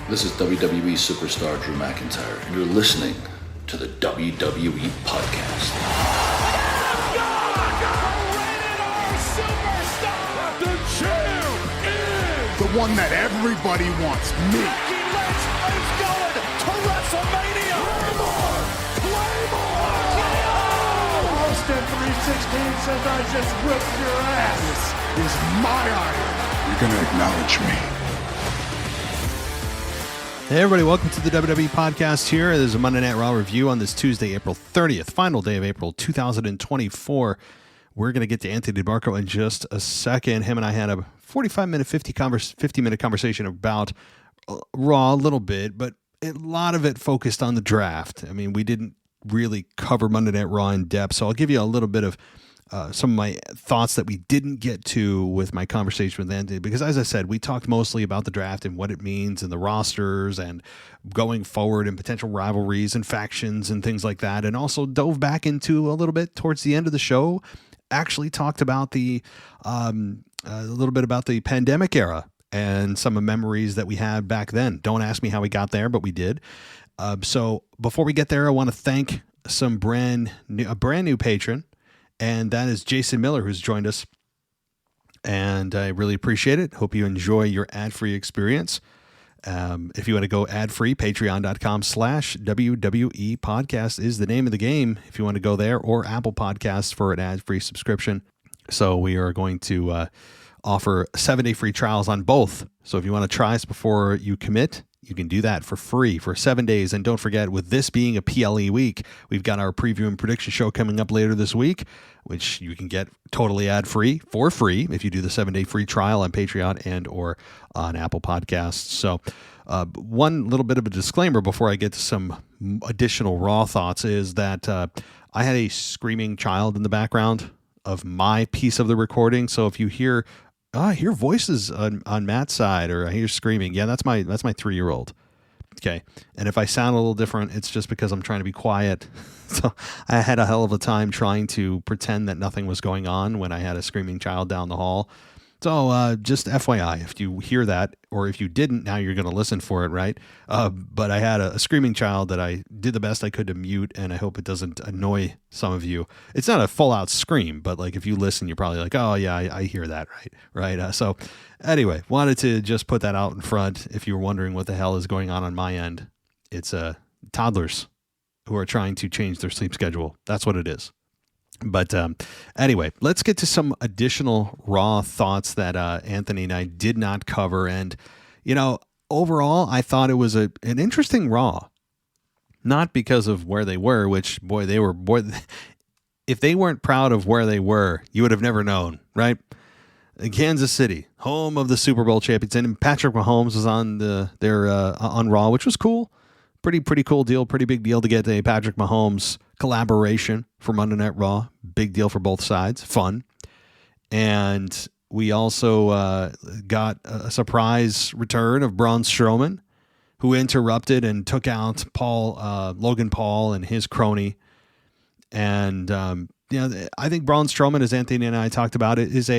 This is WWE superstar Drew McIntyre, and you're listening to the WWE Podcast. The champ is the one that everybody wants, me. It's going to WrestleMania. Claymore! Austin 316 says I just whipped your ass. This is my iron. You're going to acknowledge me. Hey everybody, welcome to the WWE Podcast here. There's a Monday Night Raw review on this Tuesday, April 30th, final day of April 2024. We're going to get to Anthony DeMarco in just a second. Him and I had a 45-minute, 50-minute conversation about Raw a little bit, but a lot of it focused on the draft. I mean, we didn't really cover Monday Night Raw in depth, so I'll give you a little bit of some of my thoughts that we didn't get to with my conversation with Anthony, because as I said, we talked mostly about the draft and what it means and the rosters and going forward and potential rivalries and factions and things like that. And also dove back into a little bit towards the end of the show, actually talked about a little bit about the pandemic era and some of the memories that we had back then. Don't ask me how we got there, but we did. So before we get there, I want to thank a brand new patron. And that is Jason Miller, who's joined us. And I really appreciate it. Hope you enjoy your ad-free experience. If you want to go ad-free, patreon.com/WWE podcast is the name of the game. If you want to go there, or Apple Podcasts for an ad-free subscription. So we are going to offer 7-day free trials on both. So if you want to try us before you commit, you can do that for free for 7 days. And don't forget, with this being a PLE week, we've got our preview and prediction show coming up later this week, which you can get totally ad-free for free if you do the 7-day free trial on Patreon and or on Apple Podcasts. So one little bit of a disclaimer before I get to some additional Raw thoughts is that I had a screaming child in the background of my piece of the recording. So if you hear I hear voices on Matt's side, or I hear screaming. Yeah, that's my 3-year-old. Okay. And if I sound a little different, it's just because I'm trying to be quiet. So I had a hell of a time trying to pretend that nothing was going on when I had a screaming child down the hall. So just FYI, if you hear that, or if you didn't, now you're going to listen for it, right? But I had a screaming child that I did the best I could to mute, and I hope it doesn't annoy some of you. It's not a full-out scream, but like if you listen, you're probably like, oh yeah, I hear that, right? So anyway, wanted to just put that out in front. If you were wondering what the hell is going on my end, it's toddlers who are trying to change their sleep schedule. That's what it is. But anyway, let's get to some additional Raw thoughts that Anthony and I did not cover. And, overall, I thought it was an interesting Raw. Not because of where they were, which, if they weren't proud of where they were, you would have never known, right? In Kansas City, home of the Super Bowl champions, and Patrick Mahomes was on on Raw, which was cool. Pretty cool deal. Pretty big deal to get a Patrick Mahomes collaboration for Monday Night Raw. Big deal for both sides. Fun. And we also got a surprise return of Braun Stroman, who interrupted and took out Logan Paul and his crony. And I think Braun Stroman, as Anthony and I talked about it, he's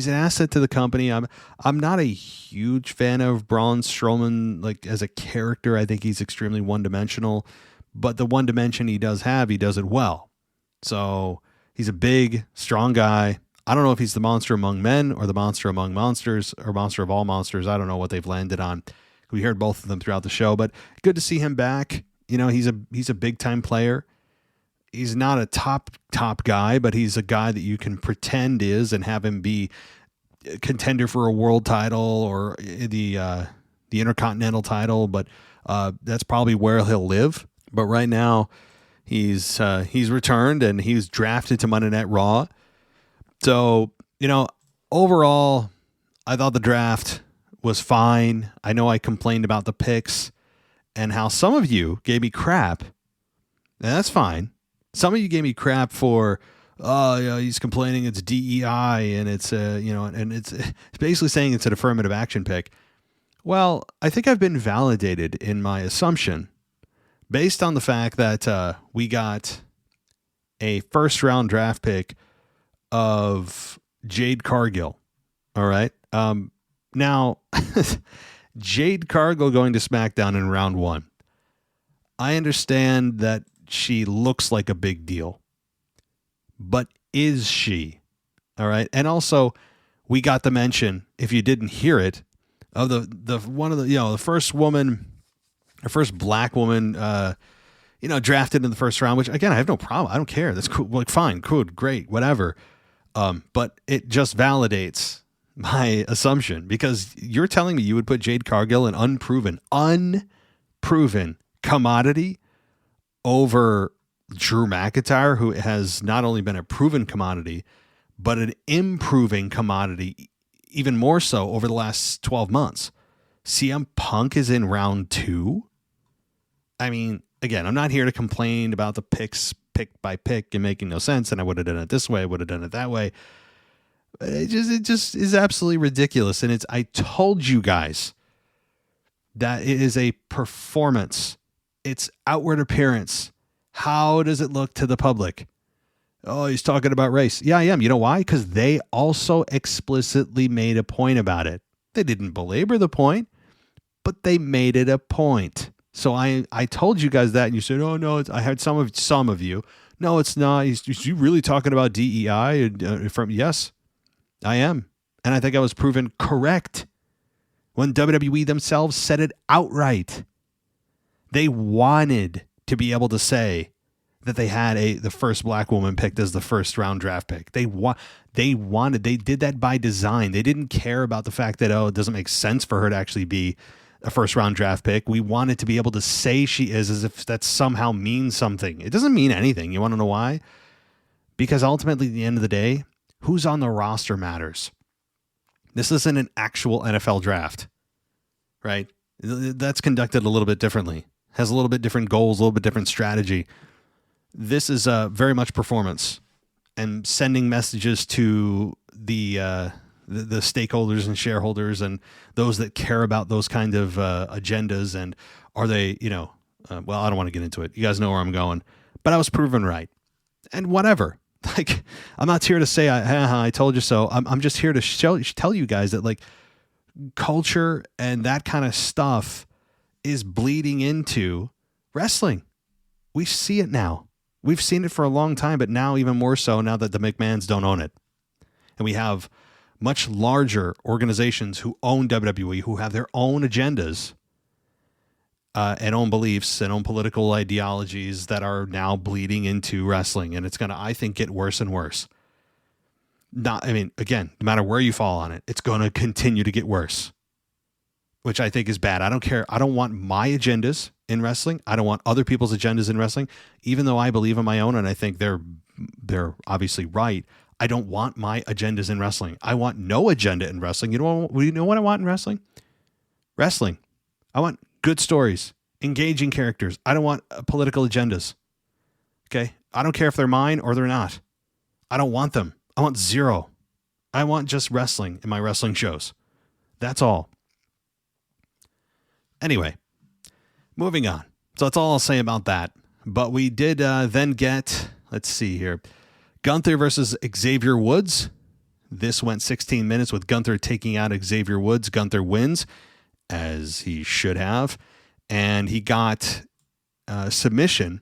an asset to the company. I'm not a huge fan of Braun Strowman, like as a character. I think he's extremely one-dimensional, but the one dimension he does have, he does it well. So he's a big, strong guy. I don't know if he's the monster among men or the monster among monsters or monster of all monsters. I don't know what they've landed on. We heard both of them throughout the show, but good to see him back. He's a big time player. He's not a top guy, but he's a guy that you can pretend is and have him be a contender for a world title or the Intercontinental title. But that's probably where he'll live. But right now, he's returned and he's drafted to Monday Night Raw. So overall, I thought the draft was fine. I know I complained about the picks and how some of you gave me crap, and that's fine. Some of you gave me crap for, he's complaining it's DEI and it's, and it's basically saying it's an affirmative action pick. Well, I think I've been validated in my assumption based on the fact that we got a first-round draft pick of Jade Cargill. All right. Now, Jade Cargill going to SmackDown in round 1. I understand that she looks like a big deal, but is she? All right. And also, we got the mention, if you didn't hear it, of the first woman, the first black woman, drafted in the first round, which again, I have no problem. I don't care. That's cool. Like, fine, cool, great, whatever. But it just validates my assumption, because you're telling me you would put Jade Cargill, an unproven commodity, over Drew McIntyre, who has not only been a proven commodity, but an improving commodity, even more so over the last 12 months. CM Punk is in round 2. I mean, again, I'm not here to complain about the picks pick by pick and making no sense, and I would have done it this way, I would have done it that way. It just is absolutely ridiculous. And I told you guys that it is a performance. It's outward appearance. How does it look to the public? Oh, he's talking about race. Yeah, I am. You know why? Because they also explicitly made a point about it. They didn't belabor the point, but they made it a point. So I told you guys that, and you said, "Oh no, I heard some of you. No, it's not. Is you really talking about DEI?" Yes, I am, and I think I was proven correct when WWE themselves said it outright. They wanted to be able to say that they had the first black woman picked as the first round draft pick. They did that by design. They didn't care about the fact that, it doesn't make sense for her to actually be a first round draft pick. We wanted to be able to say she is, as if that somehow means something. It doesn't mean anything. You want to know why? Because ultimately, at the end of the day, who's on the roster matters. This isn't an actual NFL draft, right? That's conducted a little bit differently. Has a little bit different goals, a little bit different strategy. This is very much performance and sending messages to the stakeholders and shareholders and those that care about those kind of agendas. And are they, well, I don't want to get into it. You guys know where I'm going, but I was proven right. And whatever. Like, I'm not here to say, I told you so. I'm just here to tell you guys that, like, culture and that kind of stuff is bleeding into wrestling. We see it now. We've seen it for a long time, but now even more so now that the McMahons don't own it. And we have much larger organizations who own WWE, who have their own agendas and own beliefs and own political ideologies that are now bleeding into wrestling. And it's going to, I think, get worse and worse. Again, no matter where you fall on it, it's going to continue to get worse, which I think is bad. I don't care. I don't want my agendas in wrestling. I don't want other people's agendas in wrestling, even though I believe in my own and I think they're obviously right. I don't want my agendas in wrestling. I want no agenda in wrestling. You know what I want in wrestling? Wrestling. I want good stories, engaging characters. I don't want political agendas. Okay? I don't care if they're mine or they're not. I don't want them. I want zero. I want just wrestling in my wrestling shows. That's all. Anyway, moving on. So that's all I'll say about that. But we did then get, let's see here, Gunther versus Xavier Woods. This went 16 minutes with Gunther taking out Xavier Woods. Gunther wins, as he should have. And he got submission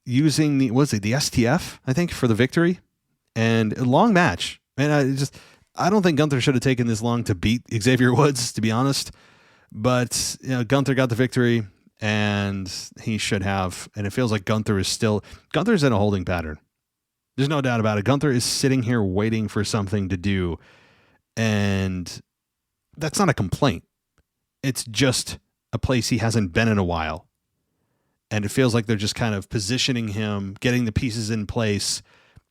using the STF, I think, for the victory. And a long match. And I don't think Gunther should have taken this long to beat Xavier Woods, to be honest. But Gunther got the victory, and he should have. And it feels like Gunther's in a holding pattern. There's no doubt about it. Gunther is sitting here waiting for something to do. And that's not a complaint. It's just a place he hasn't been in a while. And it feels like they're just kind of positioning him, getting the pieces in place,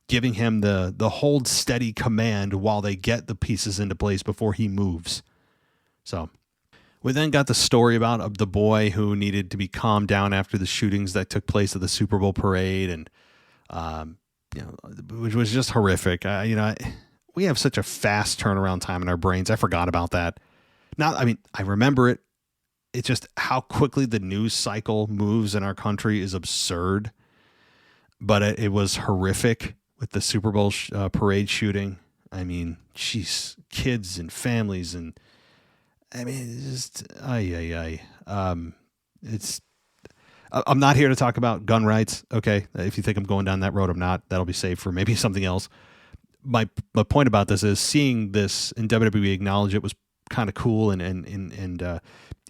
giving him the hold steady command while they get the pieces into place before he moves. So we then got the story about the boy who needed to be calmed down after the shootings that took place at the Super Bowl parade, and which was just horrific. We have such a fast turnaround time in our brains. I forgot about that. I remember it. It's just how quickly the news cycle moves in our country is absurd. But it was horrific with the Super Bowl parade shooting. I mean, geez, kids and families, and I mean, it's just, it's, I'm not here to talk about gun rights. Okay. If you think I'm going down that road, I'm not. That'll be saved for maybe something else. My point about this is seeing this in WWE acknowledge it was kind of cool. And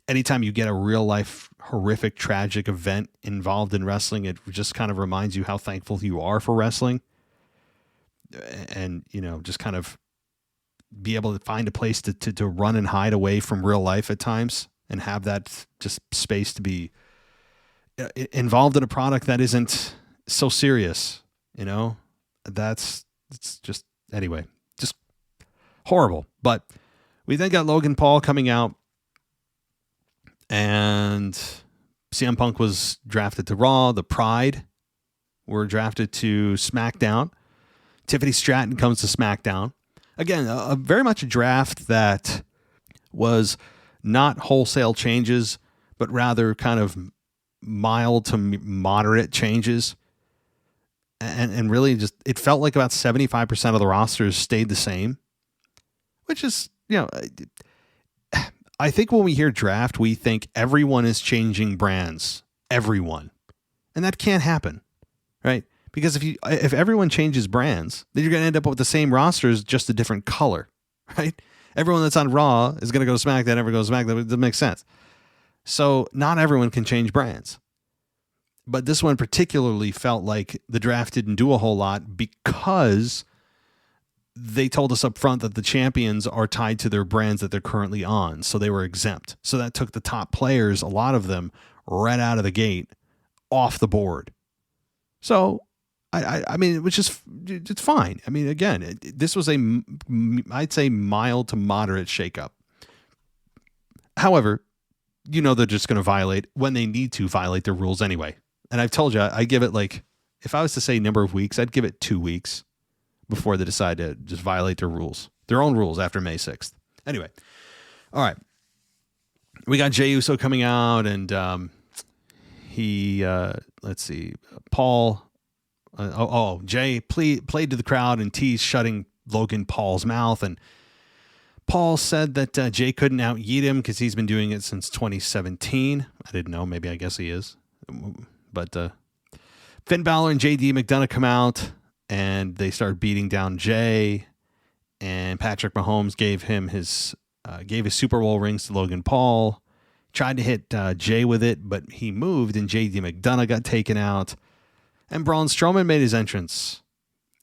anytime you get a real life, horrific, tragic event involved in wrestling, it just kind of reminds you how thankful you are for wrestling. And, just kind of be able to find a place to run and hide away from real life at times and have that just space to be involved in a product that isn't so serious, it's just, anyway, just horrible. But we then got Logan Paul coming out, and CM Punk was drafted to Raw. The Pride were drafted to SmackDown. Tiffany Stratton comes to SmackDown. Again, very much a draft that was not wholesale changes, but rather kind of mild to moderate changes. And really just, it felt like about 75% of the rosters stayed the same, which is, I think when we hear draft, we think everyone is changing brands. Everyone. And that can't happen, right? Because if everyone changes brands, then you're going to end up with the same rosters, just a different color, right? Everyone that's on Raw is going to go to SmackDown, everyone goes to SmackDown. It doesn't make sense. So not everyone can change brands. But this one particularly felt like the draft didn't do a whole lot because they told us up front that the champions are tied to their brands that they're currently on. So they were exempt. So that took the top players, a lot of them, right out of the gate, off the board. So, I mean, it was just, it's fine. I mean, again, this was I'd say mild to moderate shakeup. However, they're just going to violate when they need to violate their rules anyway. And I've told you, I give it if I was to say number of weeks, I'd give it 2 weeks before they decide to just violate their own rules after May 6th. Anyway. All right. We got Jey Uso coming out, and let's see, Paul, Jey played to the crowd and teased shutting Logan Paul's mouth. And Paul said that Jey couldn't out-yeet him because he's been doing it since 2017. I didn't know. Maybe I guess he is. But Finn Balor and JD McDonough come out, and they start beating down Jey. And Patrick Mahomes gave his Super Bowl rings to Logan Paul. Tried to hit Jey with it, but he moved, and JD McDonough got taken out. And Braun Strowman made his entrance,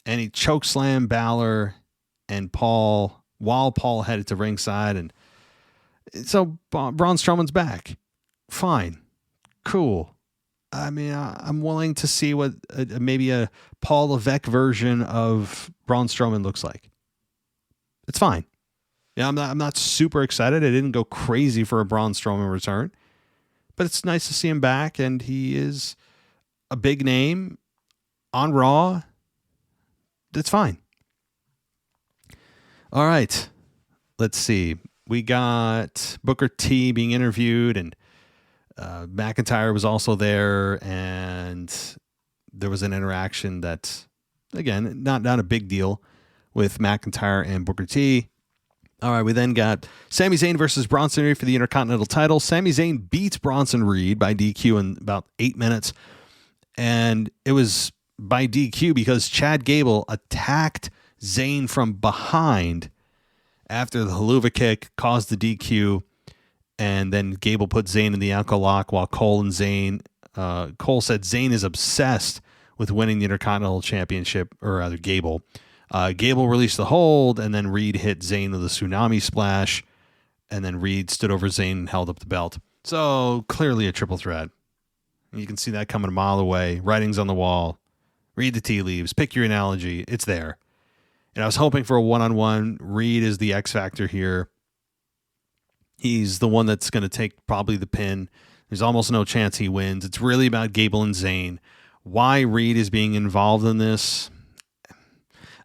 and he chokeslammed Balor and Paul while Paul headed to ringside. And so Braun Strowman's back. Fine. Cool. I mean, I'm willing to see what maybe a Paul Levesque version of Braun Strowman looks like. It's fine. Yeah, I'm not super excited. I didn't go crazy for a Braun Strowman return, but it's nice to see him back, and he is a big name on Raw. That's fine. All right. Let's see. We got Booker T being interviewed, and McIntyre was also there, and there was an interaction that, again, not a big deal with McIntyre and Booker T. All right, we then got Sami Zayn versus Bronson Reed for the Intercontinental title. Sami Zayn beats Bronson Reed by DQ in about 8 minutes, and it was by DQ because Chad Gable attacked Zayn from behind after the haluva kick caused the DQ, and then Gable put Zayn in the ankle lock while Cole said Zayn is obsessed with winning the Intercontinental Championship, or rather Gable. Gable released the hold, and then Reed hit Zayn with a tsunami splash, and then Reed stood over Zayn and held up the belt. So clearly a triple threat. You can see that coming a mile away. Writings on the wall. Read the tea leaves. Pick your analogy. It's there. And I was hoping for a one-on-one. Reed is the X factor here. He's the one that's going to take probably the pin. There's almost no chance he wins. It's really about Gable and Zayn. Why Reed is being involved in this,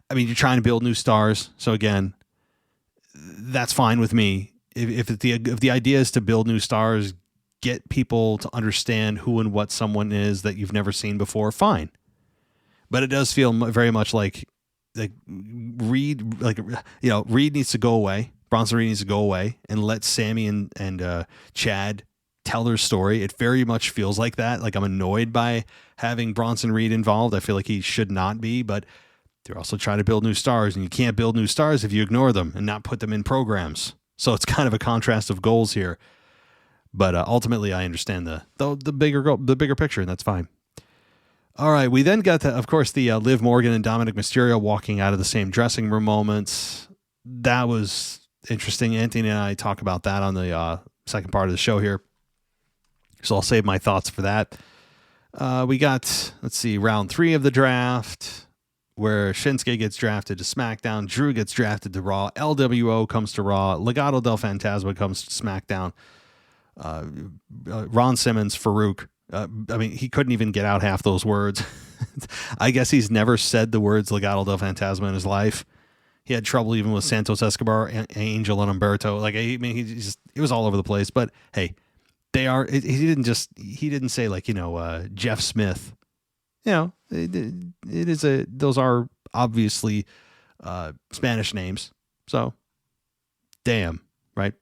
I mean, you're trying to build new stars. So again, that's fine with me. If the idea is to build new stars, get people to understand who and what someone is that you've never seen before, fine. But it does feel very much like Reed, Reed needs to go away. Bronson Reed needs to go away and let Sami and Chad tell their story. It very much feels like that. Like I'm annoyed by having Bronson Reed involved. I feel like he should not be, but they're also trying to build new stars, and you can't build new stars if you ignore them and not put them in programs. So it's kind of a contrast of goals here. But ultimately, I understand the bigger goal, the bigger picture, and that's fine. All right, we then got, of course, the Liv Morgan and Dominic Mysterio walking out of the same dressing room moments. That was interesting. Anthony and I talk about that on the second part of the show here. So I'll save my thoughts for that. We got, round 3 of the draft, where Shinsuke gets drafted to SmackDown, Drew gets drafted to Raw, LWO comes to Raw, Legado del Fantasma comes to SmackDown, Ron Simmons, Farouk. He couldn't even get out half those words. I guess he's never said the words Legado del Fantasma in his life. He had trouble even with Santos Escobar, Angel, and Humberto. It was all over the place. But hey, they are. He didn't say Jeff Smith. Those are obviously Spanish names. So, damn, right?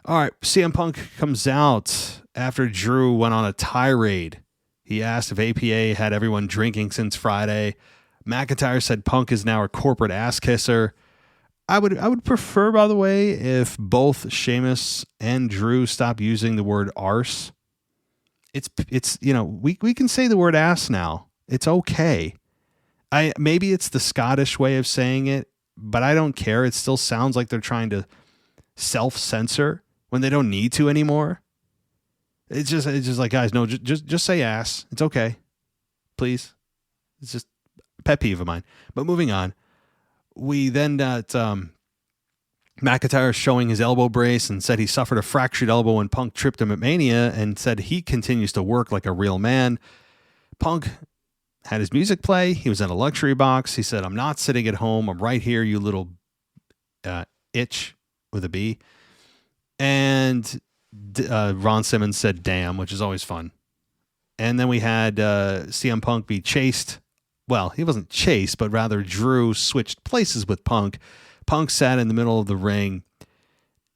All right, CM Punk comes out after Drew went on a tirade. He asked if APA had everyone drinking since Friday. McIntyre said Punk is now a corporate ass kisser. I would prefer, by the way, if both Sheamus and Drew stopped using the word arse. It's we can say the word ass now. It's okay. Maybe it's the Scottish way of saying it, but I don't care. It still sounds like they're trying to self-censor when they don't need to anymore. It's just like, guys, no, just say ass. It's okay. Please. It's just a pet peeve of mine. But moving on, we then got McIntyre showing his elbow brace and said he suffered a fractured elbow when Punk tripped him at Mania, and said he continues to work like a real man. Punk had his music play. He was in a luxury box. He said, "I'm not sitting at home. I'm right here, you little itch," with a B. And Ron Simmons said, "Damn," which is always fun. And then we had CM Punk be chased. Well, he wasn't chased, but rather Drew switched places with Punk. Punk sat in the middle of the ring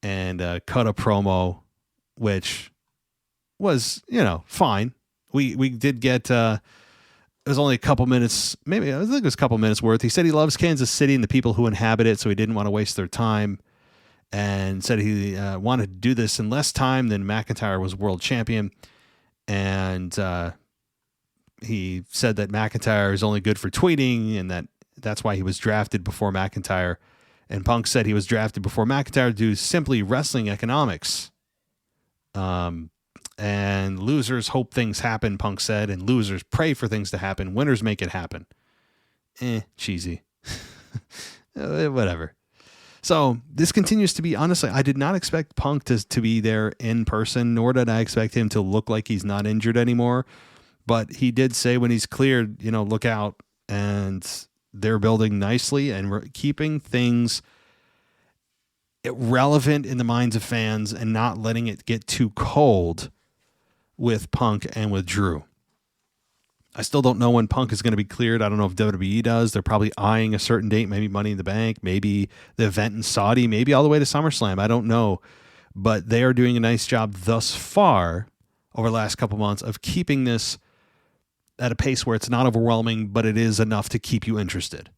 and cut a promo, which was, fine. We did get, it was only a couple minutes, maybe, I think it was a couple minutes worth. He said he loves Kansas City and the people who inhabit it, so he didn't want to waste their time. And said he wanted to do this in less time than McIntyre was world champion. And he said that McIntyre is only good for tweeting, and that's why he was drafted before McIntyre. And Punk said he was drafted before McIntyre due to simply wrestling economics. And losers hope things happen, Punk said, and losers pray for things to happen. Winners make it happen. Cheesy. Whatever. So this continues to be, honestly, I did not expect Punk to be there in person, nor did I expect him to look like he's not injured anymore. But he did say when he's cleared, look out. And they're building nicely and keeping things relevant in the minds of fans and not letting it get too cold with Punk and with Drew. I still don't know when Punk is going to be cleared. I don't know if WWE does. They're probably eyeing a certain date, maybe Money in the Bank, maybe the event in Saudi, maybe all the way to SummerSlam. I don't know. But they are doing a nice job thus far over the last couple months of keeping this at a pace where it's not overwhelming, but it is enough to keep you interested.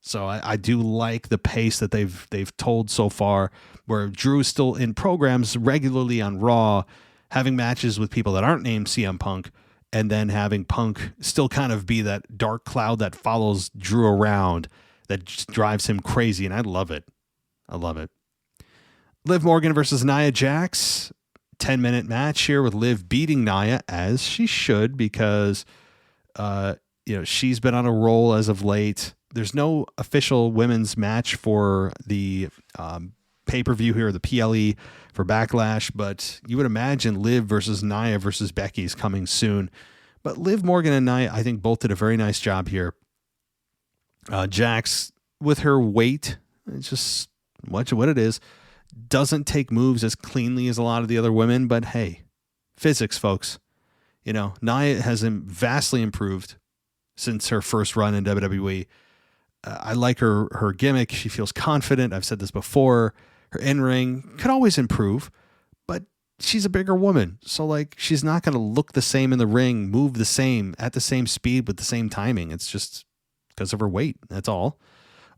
So I do like the pace that they've told so far, where Drew is still in programs regularly on Raw, having matches with people that aren't named CM Punk, and then having Punk still kind of be that dark cloud that follows Drew around, that just drives him crazy, and I love it. I love it. Liv Morgan versus Nia Jax, 10-minute match here with Liv beating Nia, as she should, because she's been on a roll as of late. There's no official women's match for the pay-per-view here, the PLE for Backlash, but you would imagine Liv versus Nia versus Becky is coming soon. But Liv Morgan and Nia, I think, both did a very nice job here. Jax, with her weight, it's just what it is, doesn't take moves as cleanly as a lot of the other women, but hey, physics, folks. Nia has vastly improved since her first run in WWE. I like her gimmick. She feels confident. I've said this before. Her in-ring could always improve, but she's a bigger woman. So like, she's not going to look the same in the ring, move the same at the same speed with the same timing. It's just because of her weight. That's all.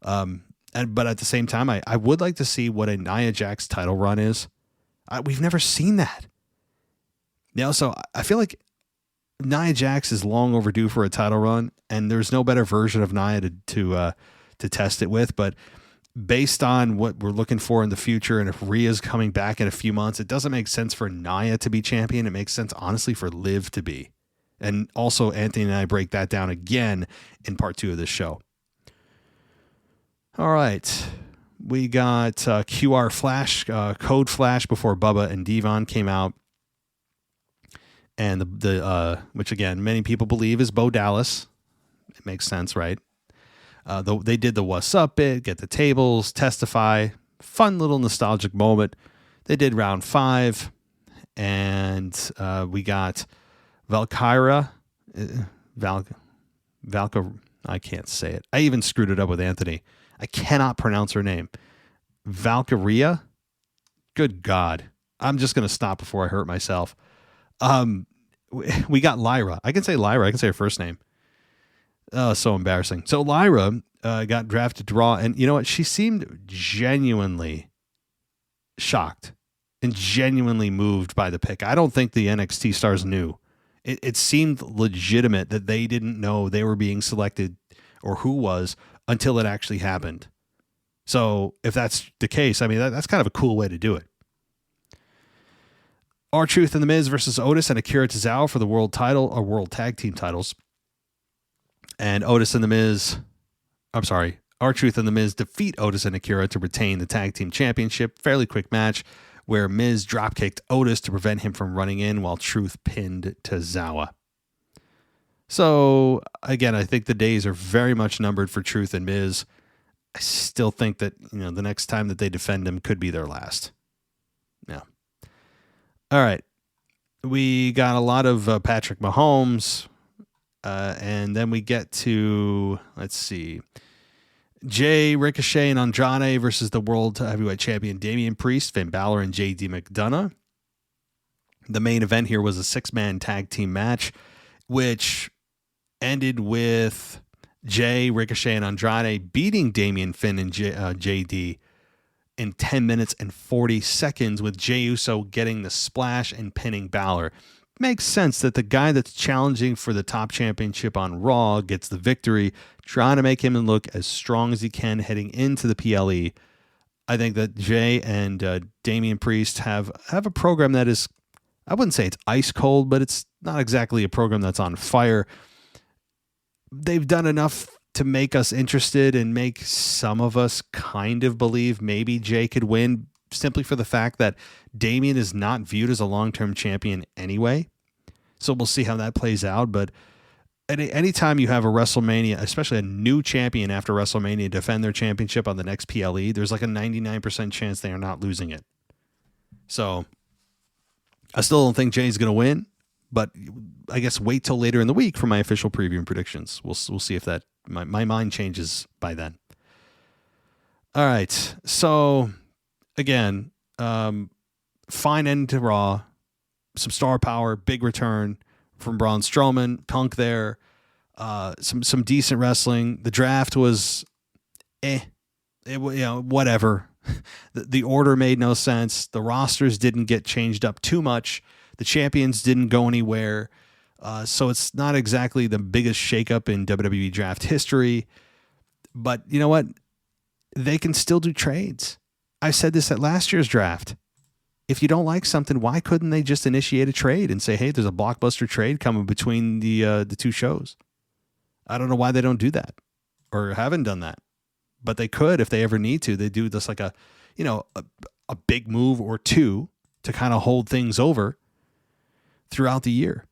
But at the same time, I would like to see what a Nia Jax title run is. We've never seen that. So I feel like Nia Jax is long overdue for a title run, and there's no better version of Nia to test it with. But based on what we're looking for in the future, and if Rhea's coming back in a few months, it doesn't make sense for Nia to be champion. It makes sense, honestly, for Liv to be. And also, Anthony and I break that down again in part 2 of this show. All right. We got QR Flash, Code Flash before Bubba and Devon came out. And the which, again, many people believe is Bo Dallas. It makes sense, right? They did the what's up bit, get the tables, testify. Fun little nostalgic moment. They did round 5. And we got Valkyra. I can't say it. I even screwed it up with Anthony. I cannot pronounce her name. Valkyria? Good God. I'm just going to stop before I hurt myself. We got Lyra. I can say Lyra. I can say her first name. Oh, so embarrassing. So Lyra got drafted to Raw, and you know what? She seemed genuinely shocked and genuinely moved by the pick. I don't think the NXT stars knew. It seemed legitimate that they didn't know they were being selected or who was until it actually happened. So if that's the case, I mean, that's kind of a cool way to do it. R-Truth and The Miz versus Otis and Akira Tozawa for the world title or world tag team titles. And R-Truth and The Miz defeat Otis and Akira to retain the tag team championship. Fairly quick match where Miz dropkicked Otis to prevent him from running in while Truth pinned Tozawa. So again, I think the days are very much numbered for Truth and Miz. I still think that, the next time that they defend him could be their last. Yeah. All right. We got a lot of Patrick Mahomes. And then we get to, let's see, Jay, Ricochet, and Andrade versus the World Heavyweight Champion Damian Priest, Finn Balor, and J.D. McDonough. The main event here was a 6-man tag team match, which ended with Jay, Ricochet, and Andrade beating Damian, Finn, and J.D. in 10 minutes and 40 seconds, with Jey Uso getting the splash and pinning Balor. Makes sense that the guy that's challenging for the top championship on Raw gets the victory, trying to make him look as strong as he can heading into the PLE. I think that Jay and Damian Priest have a program that is, I wouldn't say it's ice cold, but it's not exactly a program that's on fire. They've done enough to make us interested and make some of us kind of believe maybe Jay could win, simply for the fact that Damian is not viewed as a long-term champion anyway. So we'll see how that plays out. But anytime you have a WrestleMania, especially a new champion after WrestleMania, defend their championship on the next PLE, there's like a 99% chance they are not losing it. So I still don't think Jay's going to win, but I guess wait till later in the week for my official preview and predictions. We'll see if that my mind changes by then. All right. So again, fine end to Raw, some star power, big return from Braun Strowman, Punk there, some decent wrestling. The draft was, whatever. The order made no sense. The rosters didn't get changed up too much. The champions didn't go anywhere. So it's not exactly the biggest shakeup in WWE Draft history. But you know what? They can still do trades. I said this at last year's draft. If you don't like something, why couldn't they just initiate a trade and say, hey, there's a blockbuster trade coming between the two shows? I don't know why they don't do that or haven't done that. But they could if they ever need to. They do this like a big move or two to kind of hold things over throughout the year.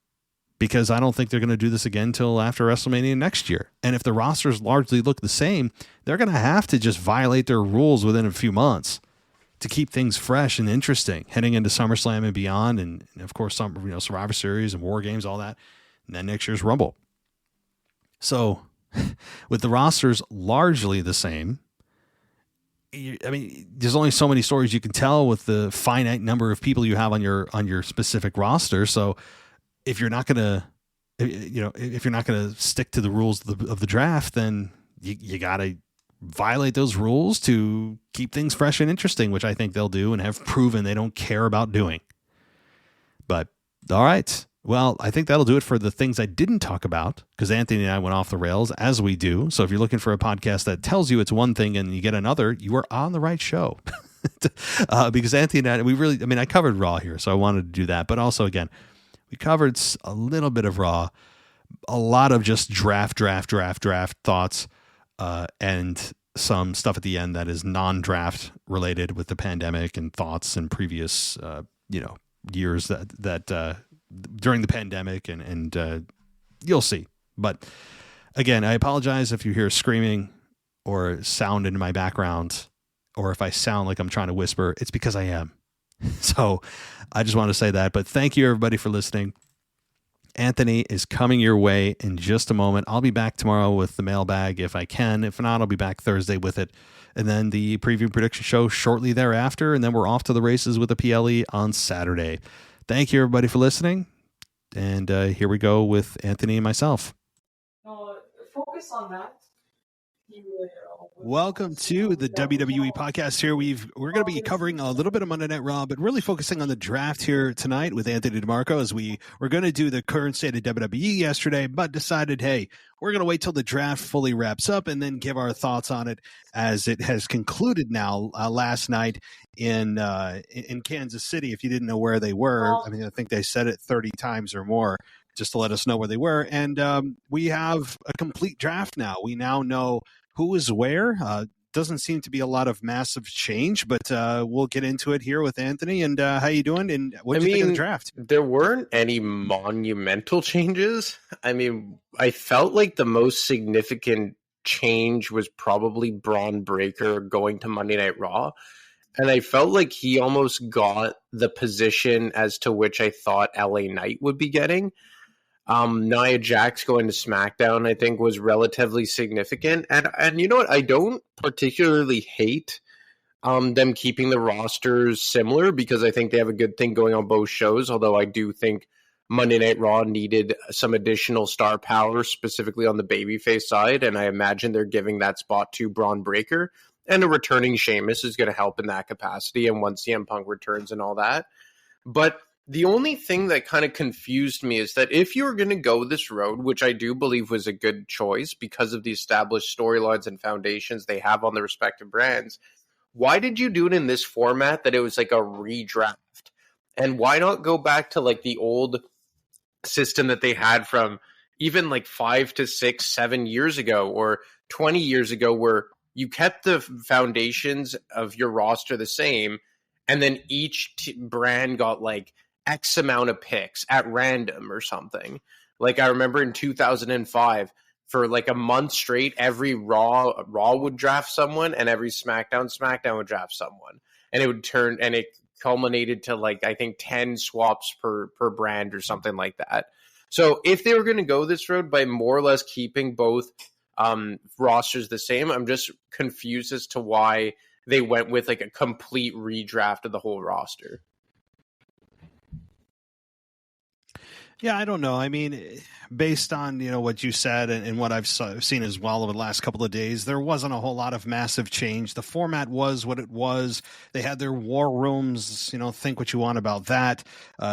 Because I don't think they're going to do this again until after WrestleMania next year. And if the rosters largely look the same, they're going to have to just violate their rules within a few months to keep things fresh and interesting heading into SummerSlam and beyond. And of course, Survivor Series and War Games, all that. And then next year's Rumble. So with the rosters largely the same, I mean, there's only so many stories you can tell with the finite number of people you have on your specific roster. So if you're not gonna, if you're not gonna stick to the rules of the draft, then you gotta violate those rules to keep things fresh and interesting, which I think they'll do and have proven they don't care about doing. But all right. Well, I think that'll do it for the things I didn't talk about, because Anthony and I went off the rails, as we do. So if you're looking for a podcast that tells you it's one thing and you get another, you are on the right show. Because Anthony and I covered Raw here, so I wanted to do that. But also, again, we covered a little bit of Raw, a lot of just draft thoughts, and some stuff at the end that is non-draft related with the pandemic and thoughts in previous, years that during the pandemic, and you'll see. But again, I apologize if you hear screaming or sound in my background, or if I sound like I'm trying to whisper. It's because I am. So I just want to say that. But thank you, everybody, for listening. Anthony is coming your way in just a moment. I'll be back tomorrow with the mailbag if I can. If not, I'll be back Thursday with it. And then the preview prediction show shortly thereafter. And then we're off to the races with the PLE on Saturday. Thank you, everybody, for listening. And here we go with Anthony and myself. Focus on that. Welcome to the WWE podcast. Here we're going to be covering a little bit of Monday Night Raw, but really focusing on the draft here tonight with Anthony DeMarco, as we were going to do the current state of WWE yesterday, but decided, hey, we're going to wait till the draft fully wraps up and then give our thoughts on it, as it has concluded now last night in Kansas City. If you didn't know where they were, I mean, I think they said it 30 times or more just to let us know where they were. And we have a complete draft now. We now know who is where. Doesn't seem to be a lot of massive change, but we'll get into it here with Anthony. And how you doing? And what do you think of the draft? There weren't any monumental changes. I mean, I felt like the most significant change was probably Braun Breaker going to Monday Night Raw. And I felt like he almost got the position as to which I thought LA Knight would be getting. Nia Jax going to SmackDown, I think, was relatively significant. And you know what? I don't particularly hate them keeping the rosters similar, because I think they have a good thing going on both shows, although I do think Monday Night Raw needed some additional star power, specifically on the babyface side, and I imagine they're giving that spot to Braun Breaker. And a returning Sheamus is going to help in that capacity, and once CM Punk returns and all that. But the only thing that kind of confused me is that if you were going to go this road, which I do believe was a good choice because of the established storylines and foundations they have on the respective brands, why did you do it in this format that it was like a redraft? And why not go back to like the old system that they had from even like 5 to 6, 7 years ago or 20 years ago, where you kept the foundations of your roster the same, and then each brand got like X amount of picks at random or something. Like I remember in 2005, for like a month straight, every Raw would draft someone, and every SmackDown would draft someone. And it would turn, and it culminated to like, I think 10 swaps per brand or something like that. So if they were going to go this road by more or less keeping both rosters the same, I'm just confused as to why they went with like a complete redraft of the whole roster. Yeah, I don't know. I mean, based on, what you said and what I've seen as well over the last couple of days, there wasn't a whole lot of massive change. The format was what it was. They had their war rooms, think what you want about that.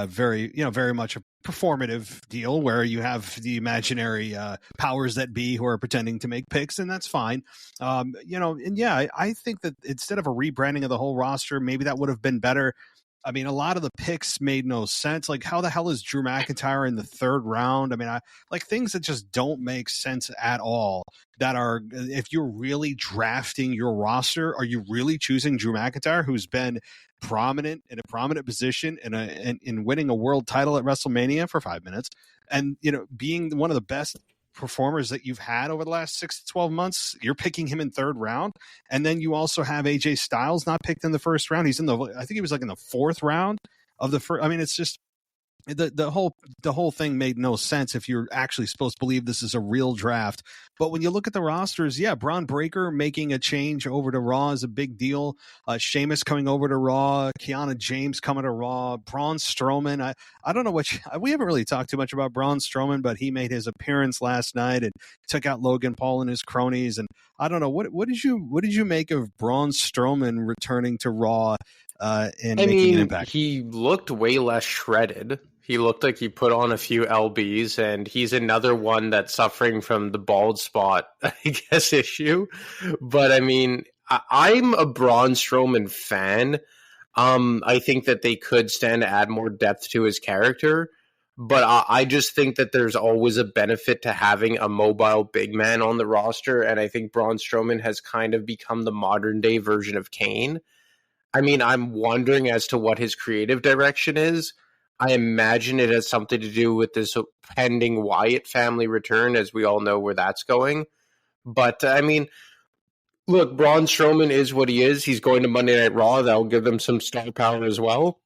Very much a performative deal where you have the imaginary powers that be who are pretending to make picks, and that's fine. I think that instead of a rebranding of the whole roster, maybe that would have been better. I mean, a lot of the picks made no sense. Like, how the hell is Drew McIntyre in the 3rd round? I mean, I like things that just don't make sense at all. That are, if you're really drafting your roster, are you really choosing Drew McIntyre, who's been prominent in a prominent position in winning a world title at WrestleMania for 5 minutes, and being one of the best performers that you've had over the last 6 to 12 months, you're picking him in 3rd round. And then you also have AJ Styles not picked in the 1st round. He's I think he was like in the 4th round of the first. I mean, it's just, the whole thing made no sense if you're actually supposed to believe this is a real draft. But when you look at the rosters, yeah, Braun Breaker making a change over to Raw is a big deal. Sheamus coming over to Raw, Kiana James coming to Raw, Braun Strowman. I don't know we haven't really talked too much about Braun Strowman, but he made his appearance last night and took out Logan Paul and his cronies. And I don't know what did you make of Braun Strowman returning to Raw and making an impact? He looked way less shredded. He looked like he put on a few LBs, and he's another one that's suffering from the bald spot, I guess, issue. But I mean, I'm a Braun Strowman fan. I think that they could stand to add more depth to his character. But I just think that there's always a benefit to having a mobile big man on the roster. And I think Braun Strowman has kind of become the modern day version of Kane. I mean, I'm wondering as to what his creative direction is. I imagine it has something to do with this pending Wyatt family return, as we all know where that's going. But, I mean, look, Braun Strowman is what he is. He's going to Monday Night Raw. That'll give them some star power as well.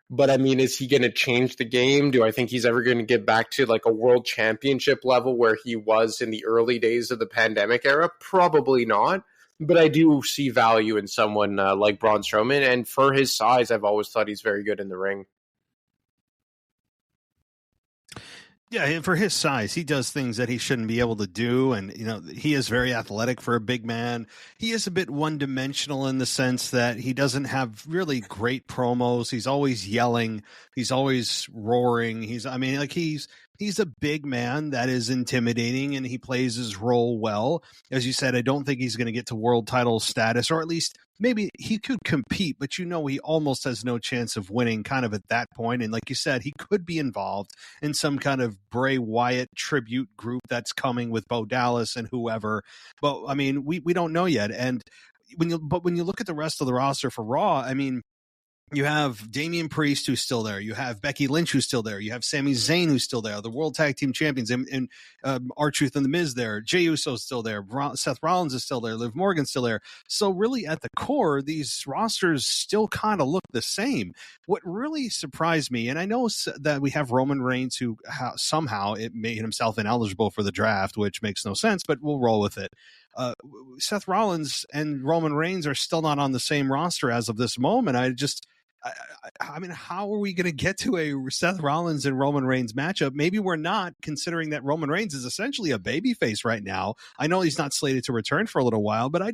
But, I mean, is he going to change the game? Do I think he's ever going to get back to, like, a world championship level where he was in the early days of the pandemic era? Probably not. But I do see value in someone like Braun Strowman. And for his size, I've always thought he's very good in the ring. Yeah, and for his size, he does things that he shouldn't be able to do. And, he is very athletic for a big man. He is a bit one-dimensional in the sense that he doesn't have really great promos. He's always yelling. He's always roaring. He's a big man that is intimidating, and he plays his role well. As you said, I don't think he's going to get to world title status, or at least maybe he could compete, but he almost has no chance of winning kind of at that point. And like you said, he could be involved in some kind of Bray Wyatt tribute group that's coming with Bo Dallas and whoever. But I mean, we don't know yet. And when you look at the rest of the roster for Raw, I mean, you have Damian Priest, who's still there. You have Becky Lynch, who's still there. You have Sami Zayn, who's still there. The World Tag Team Champions, and R-Truth and The Miz there. Jey Uso's still there. Seth Rollins is still there. Liv Morgan's still there. So really, at the core, these rosters still kind of look the same. What really surprised me, and I know that we have Roman Reigns, who somehow it made himself ineligible for the draft, which makes no sense, but we'll roll with it. Seth Rollins and Roman Reigns are still not on the same roster as of this moment. I mean, how are we going to get to a Seth Rollins and Roman Reigns matchup? Maybe we're not, considering that Roman Reigns is essentially a babyface right now. I know he's not slated to return for a little while, but I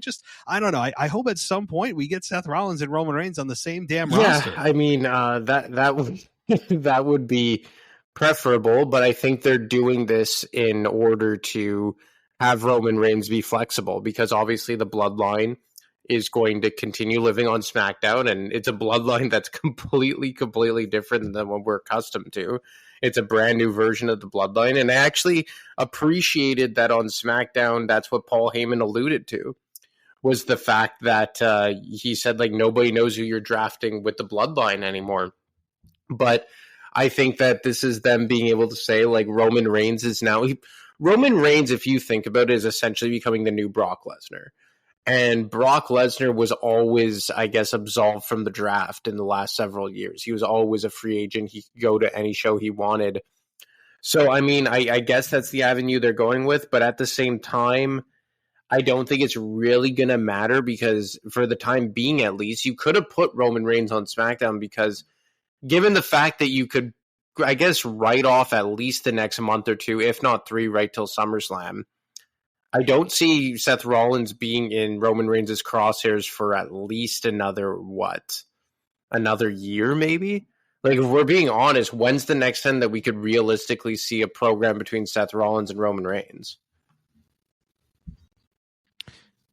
don't know. I hope at some point we get Seth Rollins and Roman Reigns on the same damn roster. Yeah, I mean, that would be preferable, but I think they're doing this in order to have Roman Reigns be flexible, because obviously the bloodline is going to continue living on SmackDown, and it's a bloodline that's completely different than what we're accustomed to. It's a brand new version of the bloodline, and I actually appreciated that on SmackDown. That's what Paul Heyman alluded to, was the fact that he said, like, nobody knows who you're drafting with the bloodline anymore. But I think that this is them being able to say, like, Roman Reigns is now... Roman Reigns, if you think about it, is essentially becoming the new Brock Lesnar. And Brock Lesnar was always, I guess, absolved from the draft in the last several years. He was always a free agent. He could go to any show he wanted. So, I mean, I guess that's the avenue they're going with. But at the same time, I don't think it's really going to matter, because for the time being, at least, you could have put Roman Reigns on SmackDown, because given the fact that you could, I guess, write off at least the next month or two, if not 3, right till SummerSlam, I don't see Seth Rollins being in Roman Reigns' crosshairs for at least another year, maybe? Like, if we're being honest, when's the next time that we could realistically see a program between Seth Rollins and Roman Reigns?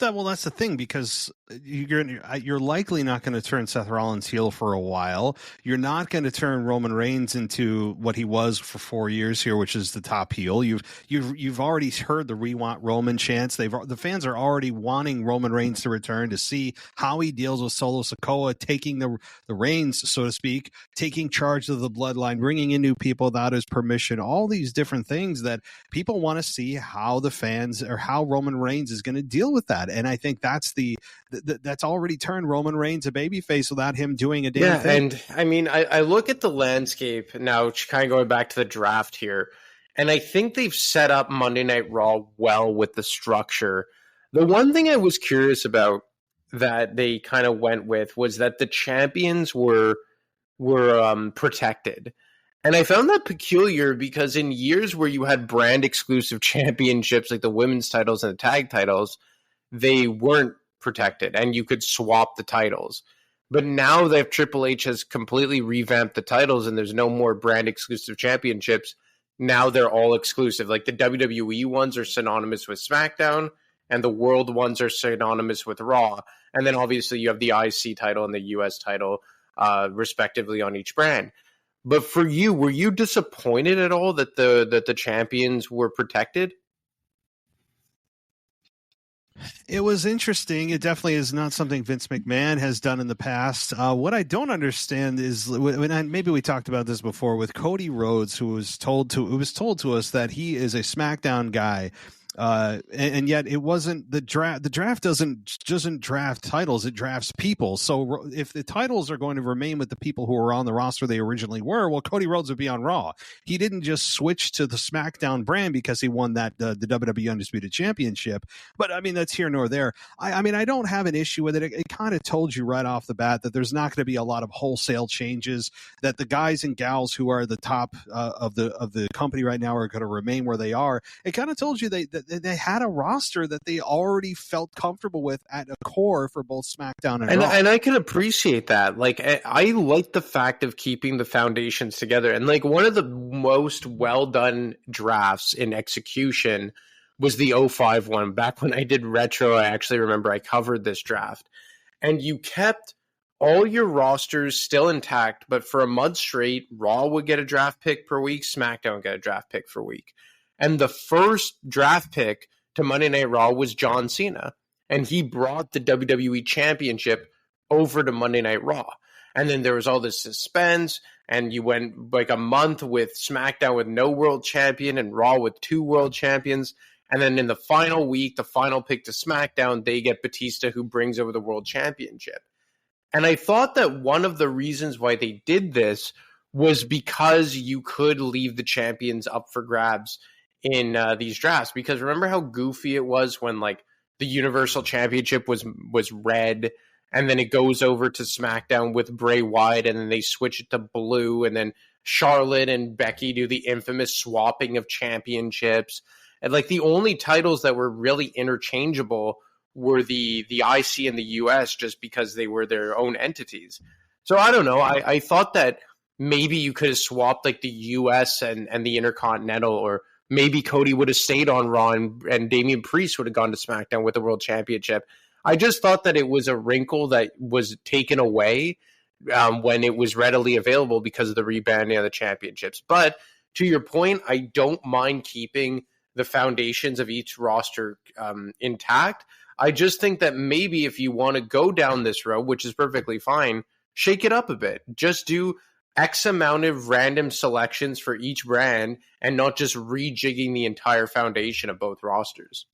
Well, that's the thing, because you're likely not going to turn Seth Rollins heel for a while. You're not going to turn Roman Reigns into what he was for 4 years here, which is the top heel. You've already heard the "We Want Roman" chants. The fans are already wanting Roman Reigns to return, to see how he deals with Solo Sikoa taking the reins, so to speak, taking charge of the bloodline, bringing in new people without his permission. All these different things that people want to see how the fans, or how Roman Reigns is going to deal with that. And I think that's the that's already turned Roman Reigns a babyface without him doing a damn thing. And I mean, I look at the landscape now, kind of going back to the draft here, and I think they've set up Monday Night Raw well with the structure. The one thing I was curious about that they kind of went with was that the champions were protected. And I found that peculiar because in years where you had brand exclusive championships like the women's titles and the tag titles, they weren't protected and you could swap the titles. But now that Triple H has completely revamped the titles and there's no more brand exclusive championships, now they're all exclusive. Like the WWE ones are synonymous with SmackDown and the World ones are synonymous with Raw. And then obviously you have the IC title and the US title respectively on each brand. But for you, were you disappointed at all that the champions were protected? It was interesting. It definitely is not something Vince McMahon has done in the past. What I don't understand is, maybe we talked about this before with Cody Rhodes, who was told to us that he is a SmackDown guy. And yet it wasn't the draft. The draft doesn't draft titles; it drafts people. So if the titles are going to remain with the people who are on the roster they originally were, well, Cody Rhodes would be on Raw. He didn't just switch to the SmackDown brand because he won that the WWE Undisputed Championship. But I mean, that's here nor there. I mean, I don't have an issue with it. It kind of told you right off the bat that there's not going to be a lot of wholesale changes. That the guys and gals who are the top of the company right now are going to remain where they are. It kind of told you they had a roster that they already felt comfortable with at a core for both SmackDown and Raw. And I can appreciate that. Like, I like the fact of keeping the foundations together. And like one of the most well done drafts in execution was the 05 one. Back when I did Retro, I actually remember I covered this draft. And you kept all your rosters still intact, but for a month straight, Raw would get a draft pick per week, SmackDown would get a draft pick per week. And the first draft pick to Monday Night Raw was John Cena. And he brought the WWE Championship over to Monday Night Raw. And then there was all this suspense, and you went like a month with SmackDown with no world champion and Raw with 2 world champions. And then in the final week, the final pick to SmackDown, they get Batista, who brings over the world championship. And I thought that one of the reasons why they did this was because you could leave the champions up for grabs in these drafts. Because remember how goofy it was when like the Universal Championship was red, and then it goes over to SmackDown with Bray Wyatt, and then they switch it to blue, and then Charlotte and Becky do the infamous swapping of championships. And like the only titles that were really interchangeable were the IC and the US, just because they were their own entities. So I don't know. I thought that maybe you could have swapped like the US and the Intercontinental, or maybe Cody would have stayed on Raw and Damian Priest would have gone to SmackDown with the World Championship. I just thought that it was a wrinkle that was taken away when it was readily available because of the rebranding of the championships. But to your point, I don't mind keeping the foundations of each roster intact. I just think that maybe if you want to go down this road, which is perfectly fine, shake it up a bit. Just do X amount of random selections for each brand and not just rejigging the entire foundation of both rosters.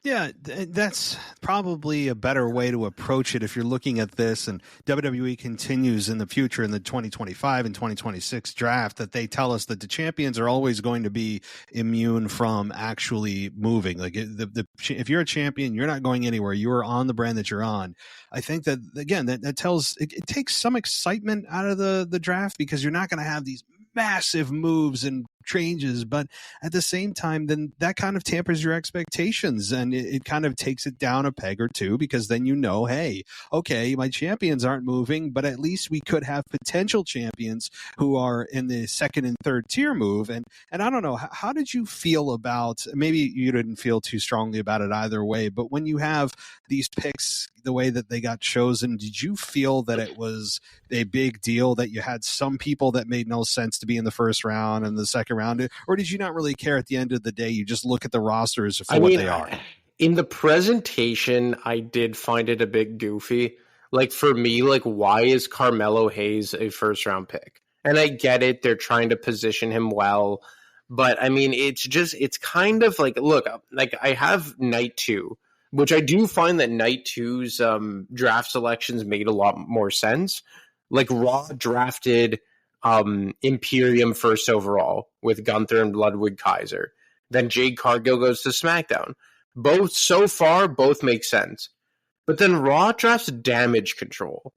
Yeah, that's probably a better way to approach it if you're looking at this, and WWE continues in the future in the 2025 and 2026 draft that they tell us that the champions are always going to be immune from actually moving. Like if you're a champion, you're not going anywhere. You are on the brand that you're on. I think that, again, that tells it takes some excitement out of the draft, because you're not going to have these massive moves and changes, but at the same time, then that kind of tampers your expectations, and it kind of takes it down a peg or two, because then you know, hey, okay, my champions aren't moving, but at least we could have potential champions who are in the second and third tier move. And I don't know, how did you feel about, maybe you didn't feel too strongly about it either way, but when you have these picks the way that they got chosen, did you feel that it was a big deal that you had some people that made no sense to be in the first round and the second round, or did you not really care at the end of the day? You just look at the rosters for what they are. In the presentation, I did find it a bit goofy. Like for me, like why is Carmelo Hayes a first round pick? And I get it, they're trying to position him well, but I mean, it's kind of like, look, like I have night 2 which I do find that night two's draft selections made a lot more sense. Like Raw drafted Imperium first overall with Gunther and Ludwig Kaiser. Then Jade Cargill goes to SmackDown. Both so far, both make sense. But then Raw drafts Damage Control.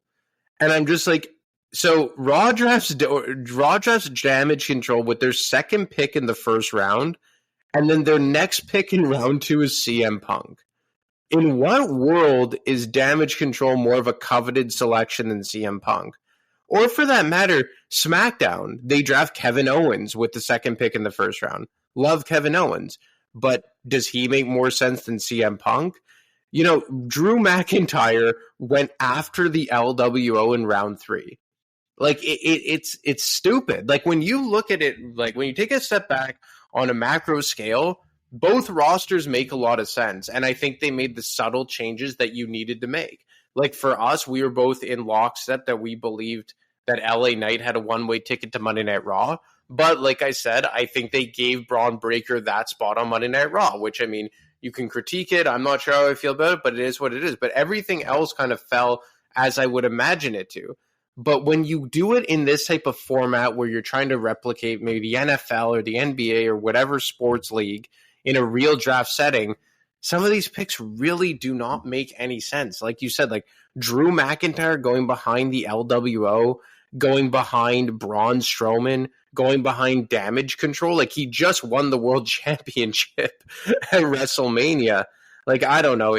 And I'm just like, so Raw drafts Damage Control with their second pick in the first round, and then their next pick in round 2 is CM Punk. In what world is Damage Control more of a coveted selection than CM Punk? Or for that matter, SmackDown, they draft Kevin Owens with the second pick in the first round. Love Kevin Owens, but does he make more sense than CM Punk? You know, Drew McIntyre went after the LWO in round 3. Like, it's stupid. Like, when you look at it, like, when you take a step back on a macro scale, both rosters make a lot of sense. And I think they made the subtle changes that you needed to make. Like, for us, we were both in lockstep that we believed that LA Knight had a one-way ticket to Monday Night Raw. But like I said, I think they gave Braun Breaker that spot on Monday Night Raw, which, I mean, you can critique it. I'm not sure how I feel about it, but it is what it is. But everything else kind of fell as I would imagine it to. But when you do it in this type of format where you're trying to replicate maybe the NFL or the NBA or whatever sports league in a real draft setting, some of these picks really do not make any sense. Like you said, like Drew McIntyre going behind the LWO, going behind Braun Strowman, going behind Damage Control. Like, he just won the world championship at WrestleMania. Like, I don't know.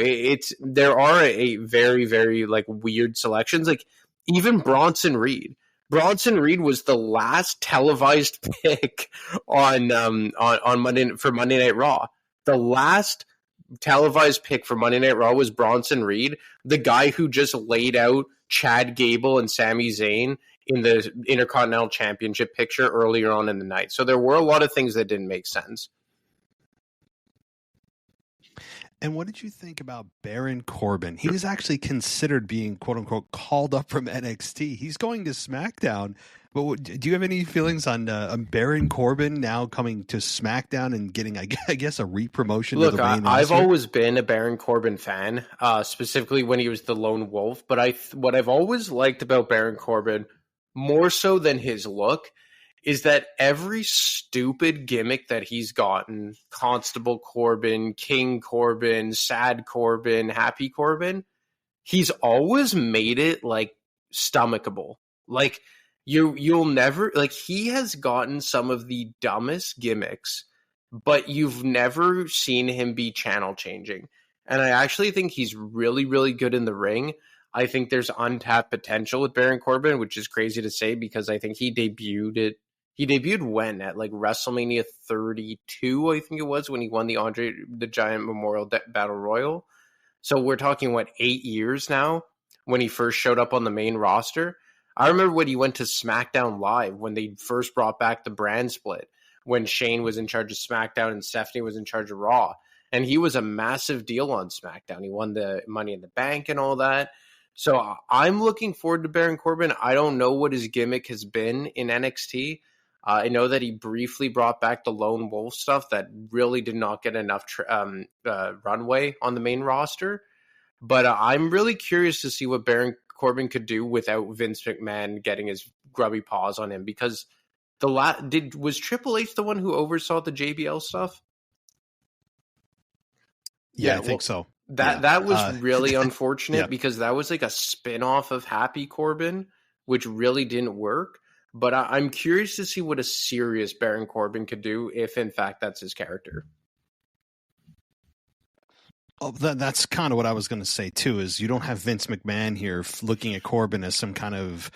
There are a very, very like weird selections. Like, even Bronson Reed. Bronson Reed was the last televised pick on Monday Night Raw. The last televised pick for Monday Night Raw was Bronson Reed, the guy who just laid out Chad Gable and Sami Zayn in the Intercontinental Championship picture earlier on in the night. So there were a lot of things that didn't make sense. And what did you think about Baron Corbin? He was actually considered being, quote unquote, called up from NXT. He's going to SmackDown. But do you have any feelings on Baron Corbin now coming to SmackDown and getting, I guess, a re-promotion? Look, to the main I've roster? always been a Baron Corbin fan, specifically when he was the Lone Wolf. But what I've always liked about Baron Corbin, more so than his look, is that every stupid gimmick that he's gotten, Constable Corbin, King Corbin, Sad Corbin, Happy Corbin, he's always made it like stomachable. Like, you'll never, like, he has gotten some of the dumbest gimmicks, but you've never seen him be channel changing. And I actually think he's really, really good in the ring. I think there's untapped potential with Baron Corbin, which is crazy to say because I think he debuted when? At like WrestleMania 32, I think it was, when he won the Andre the Giant Memorial Battle Royal. So we're talking, 8 years now when he first showed up on the main roster. I remember when he went to SmackDown Live when they first brought back the brand split, when Shane was in charge of SmackDown and Stephanie was in charge of Raw. And he was a massive deal on SmackDown. He won the Money in the Bank and all that. So I'm looking forward to Baron Corbin. I don't know what his gimmick has been in NXT. I know that he briefly brought back the Lone Wolf stuff that really did not get enough runway on the main roster. But I'm really curious to see what Baron Corbin could do without Vince McMahon getting his grubby paws on him. Because was Triple H the one who oversaw the JBL stuff? Yeah, I think so. That was really unfortunate yeah. because that was like a spin-off of Happy Corbin, which really didn't work. But I'm curious to see what a serious Baron Corbin could do if, in fact, that's his character. Oh, that's kind of what I was going to say, too, is you don't have Vince McMahon here looking at Corbin as some kind of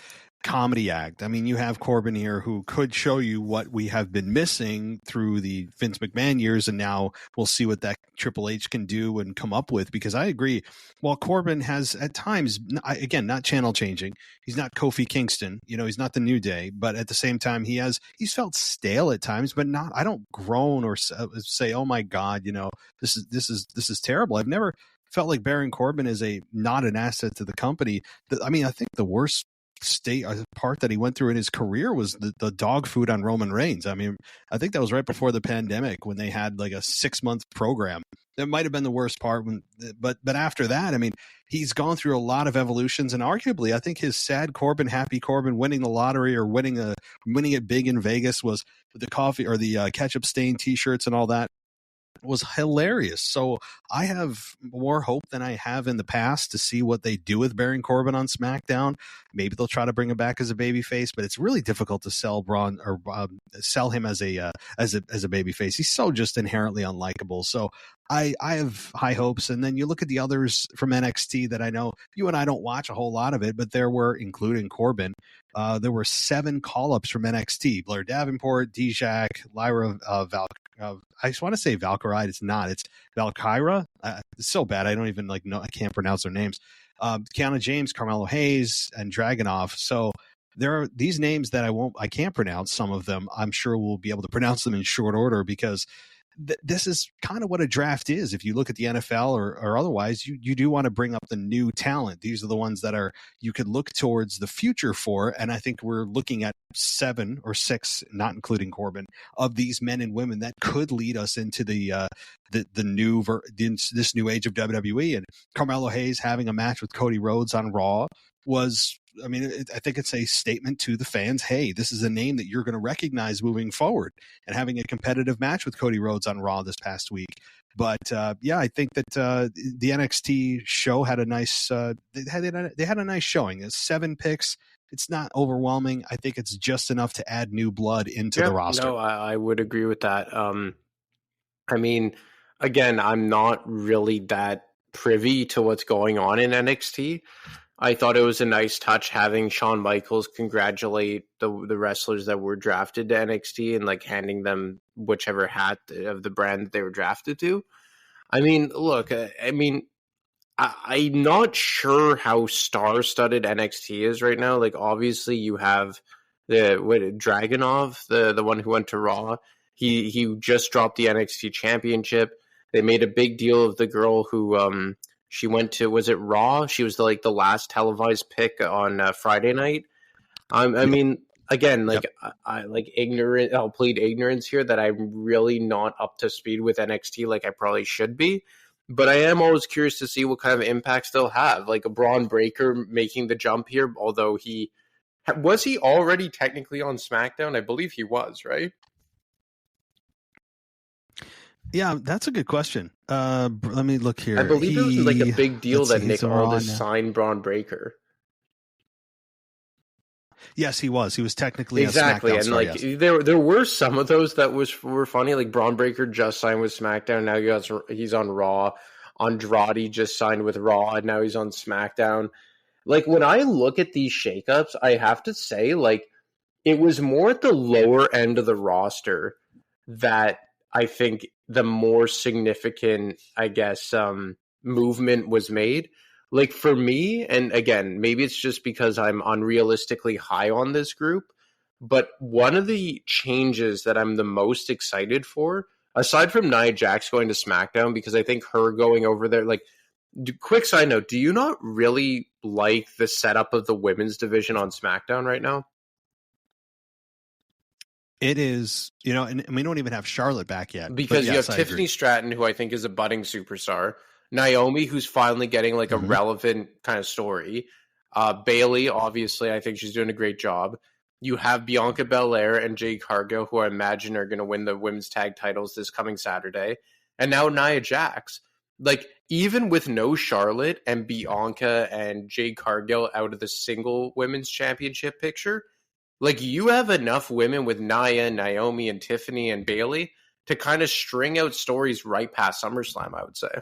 comedy act. I mean, you have Corbin here who could show you what we have been missing through the Vince McMahon years, and now we'll see what that Triple H can do and come up with, because I agree, while Corbin has at times, again, not channel changing, he's not Kofi Kingston, he's not the New Day, but at the same time he's felt stale at times, but not, I don't groan or say, oh my God, this is terrible. I've never felt like Baron Corbin is not an asset to the company. I mean, I think the worst part that he went through in his career was the dog food on Roman Reigns. I mean, I think that was right before the pandemic when they had like a 6-month program That might have been the worst part. But after that, I mean, he's gone through a lot of evolutions, and arguably, I think his sad Corbin, happy Corbin, winning the lottery or winning it big in Vegas was the coffee or the ketchup stain T-shirts and all that. Was hilarious. So I have more hope than I have in the past to see what they do with Baron Corbin on SmackDown. Maybe they'll try to bring him back as a babyface, but it's really difficult to sell Braun or sell him as a babyface. He's so just inherently unlikable. So I have high hopes. And then you look at the others from NXT that I know you and I don't watch a whole lot of it, but there were, including Corbin, there were 7 call-ups from NXT. Blair Davenport, Dijak, Lyra I just want to say Valkyrie. It's not. It's Valkyra. It's so bad. I don't even know. I can't pronounce their names. Kiana James, Carmelo Hayes, and Dragunov. So there are these names that I can't pronounce. Some of them I'm sure we'll be able to pronounce them in short order because this is kind of what a draft is. If you look at the NFL or otherwise, you do want to bring up the new talent. These are the ones that you could look towards the future for. And I think we're looking at 7 or 6, not including Corbin, of these men and women that could lead us into the new this new age of WWE. And Carmelo Hayes having a match with Cody Rhodes on Raw was, I mean, I think it's a statement to the fans. Hey, this is a name that you're going to recognize moving forward, and having a competitive match with Cody Rhodes on Raw this past week. But I think that the NXT show had a nice, they had a nice showing. It's 7 picks. It's not overwhelming. I think it's just enough to add new blood into the roster. No, I would agree with that. I mean, again, I'm not really that privy to what's going on in NXT. I thought it was a nice touch having Shawn Michaels congratulate the wrestlers that were drafted to NXT and handing them whichever hat of the brand that they were drafted to. I mean, look, I'm not sure how star-studded NXT is right now. Obviously, you have Dragunov, the one who went to Raw. He just dropped the NXT Championship. They made a big deal of the girl who she went to, was it Raw? She was the last televised pick on Friday night. I mean, again, I ignorant. I'll plead ignorance here that I'm really not up to speed with NXT like I probably should be. But I am always curious to see what kind of impacts they'll have. Like a Braun Breaker making the jump here, although was he already technically on SmackDown? I believe he was, right? Yeah, that's a good question. Let me look here. I believe it was a big deal that Nick Aldis signed Braun Breaker. Yes, he was. He was technically exactly, a SmackDown and star, there were some of those that were funny. Like Braun Breaker just signed with SmackDown. Now he's on Raw. Andrade just signed with Raw, and now he's on SmackDown. When I look at these shakeups, I have to say, it was more at the lower end of the roster that I think the more significant, I guess, movement was made. For me, and again, maybe it's just because I'm unrealistically high on this group, but one of the changes that I'm the most excited for, aside from Nia Jax going to SmackDown, because I think her going over there, quick side note, do you not really like the setup of the women's division on SmackDown right now? It is, and we don't even have Charlotte back yet. Because you have Tiffany Stratton, who I think is a budding superstar. Naomi, who's finally getting a relevant kind of story. Bayley, obviously, I think she's doing a great job. You have Bianca Belair and Jade Cargill, who I imagine are going to win the women's tag titles this coming Saturday. And now Nia Jax. Even with no Charlotte and Bianca and Jade Cargill out of the single women's championship picture, you have enough women with Nia, Naomi, and Tiffany and Bayley to kind of string out stories right past SummerSlam, I would say.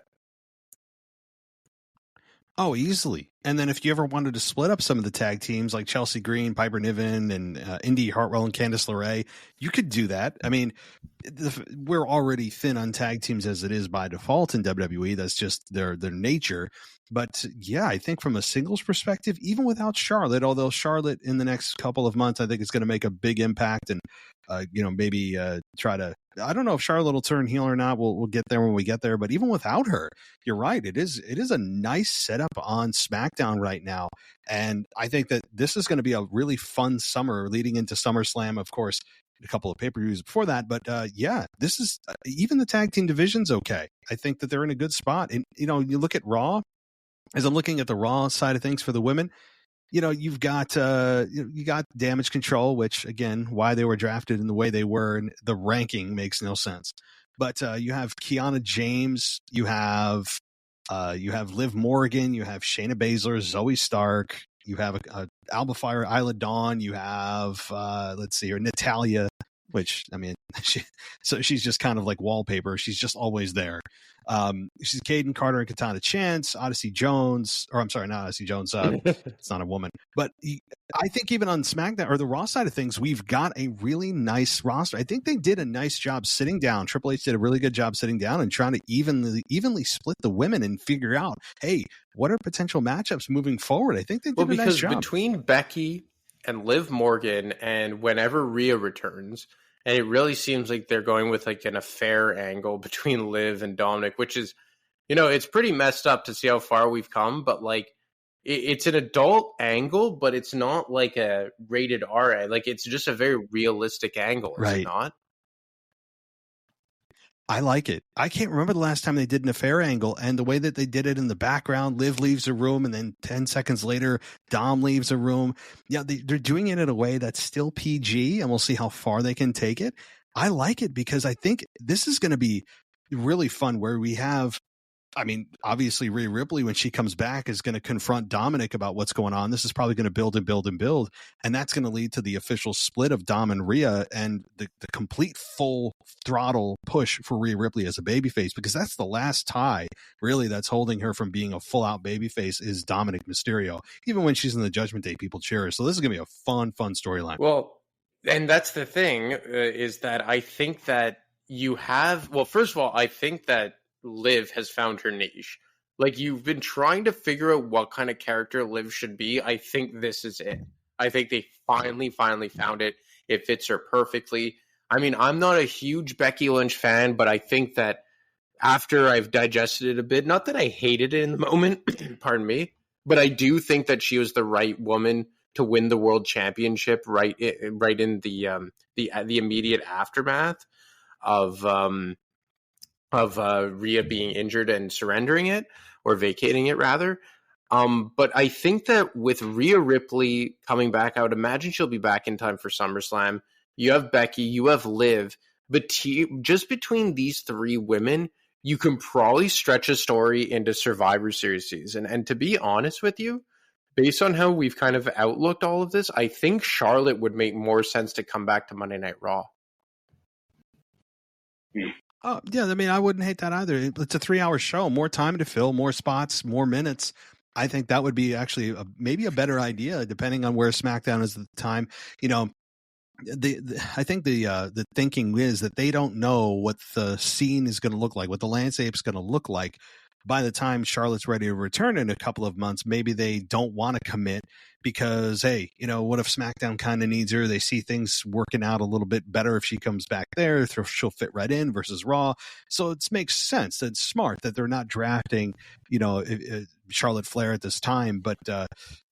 Oh, easily. And then if you ever wanted to split up some of the tag teams like Chelsea Green, Piper Niven, and Indy Hartwell and Candice LeRae, you could do that. I mean, we're already thin on tag teams as it is by default in WWE. That's just their nature. But yeah, I think from a singles perspective, even without Charlotte, although Charlotte in the next couple of months, I think is going to make a big impact and, maybe try to, I don't know if Charlotte will turn heel or not. We'll get there when we get there. But even without her, you're right. It is a nice setup on SmackDown right now. And I think that this is going to be a really fun summer leading into SummerSlam. Of course, a couple of pay-per-views before that. But yeah, this is even the tag team division's okay. I think that they're in a good spot. And, you know, you look at Raw, as I'm looking at the Raw side of things for the women, you know, you've got you got Damage Control, which again, why they were drafted in the way they were, and the ranking makes no sense. But you have Kiana James, you have Liv Morgan, you have Shayna Baszler, Zoe Stark, you have Alba Fire, Isla Dawn, you have let's see here, Natalia, which I mean, she's just kind of like wallpaper. She's just always there. She's Caden Carter and Katana Chance, Odyssey Jones, or I'm sorry, not Odyssey Jones. It's not a woman, but I think even on SmackDown or the Raw side of things, we've got a really nice roster. I think they did a nice job sitting down. Triple H did a really good job sitting down and trying to evenly split the women and figure out, hey, what are potential matchups moving forward? I think they did a nice job. Between Becky and Liv Morgan, and whenever Rhea returns, and it really seems like they're going with like an affair angle between Liv and Dominic, which is, you know, it's pretty messed up to see how far we've come, but like it's an adult angle, but it's not like a rated R. Like it's just a very realistic angle, is it not? I like it. I can't remember the last time they did an affair angle, and the way that they did it in the background, Liv leaves a room, and then 10 seconds later, Dom leaves a room. Yeah, they're doing it in a way that's still PG, and we'll see how far they can take it. I like it because I think this is going to be really fun where we have, I mean, obviously Rhea Ripley, when she comes back, is going to confront Dominic about what's going on. This is probably going to build and build and build. And that's going to lead to the official split of Dom and Rhea and the complete full throttle push for Rhea Ripley as a babyface, because that's the last tie really that's holding her from being a full out babyface is Dominic Mysterio. Even when she's in the Judgment Day, people cheer her. So this is going to be a fun storyline. Well, and that's the thing is that I think that you have, well, first of all, I think that Liv has found her niche. Like, you've been trying to figure out what kind of character Liv should be. I think this is it. I think they finally found it. It fits her perfectly. I mean, I'm not a huge Becky Lynch fan, but I think that after I've digested it a bit, not that I hated it in the moment, pardon me, but I do think that she was the right woman to win the world championship right in the immediate aftermath of Rhea being injured and surrendering it, or vacating it rather. But I think that with Rhea Ripley coming back, I would imagine she'll be back in time for SummerSlam. You have Becky, you have Liv, but just between these three women, you can probably stretch a story into Survivor Series season. And to be honest with you, based on how we've kind of outlooked all of this, I think Charlotte would make more sense to come back to Monday Night Raw. Oh, yeah. I mean, I wouldn't hate that either. It's a 3-hour show, more time to fill, more spots, more minutes. I think that would be actually maybe a better idea, depending on where SmackDown is at the time. You know, I think the thinking is that they don't know what the scene is going to look like, what the landscape is going to look like. By the time Charlotte's ready to return in a couple of months, maybe they don't want to commit because, hey, you know, what if SmackDown kind of needs her? They see things working out a little bit better if she comes back there. She'll fit right in versus Raw. So it makes sense. It's smart that they're not drafting, you know, Charlotte Flair at this time. But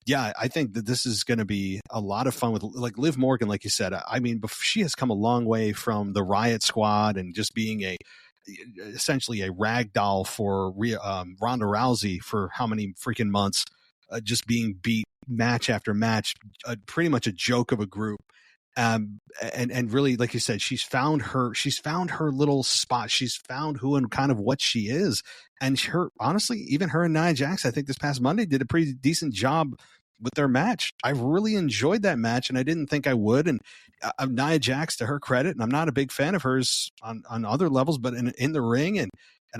yeah, I think that this is going to be a lot of fun with, like, Liv Morgan, like you said. I mean, she has come a long way from the Riot Squad and just being essentially a rag doll for Ronda Rousey for how many freaking months, just being beat match after match, pretty much a joke of a group. And really, like you said, she's found her little spot. She's found who and kind of what she is. And honestly, even her and Nia Jax, I think this past Monday, did a pretty decent job with their match. I really enjoyed that match, and I didn't think I would. And Nia Jax, to her credit, and I'm not a big fan of hers on other levels, but in the ring and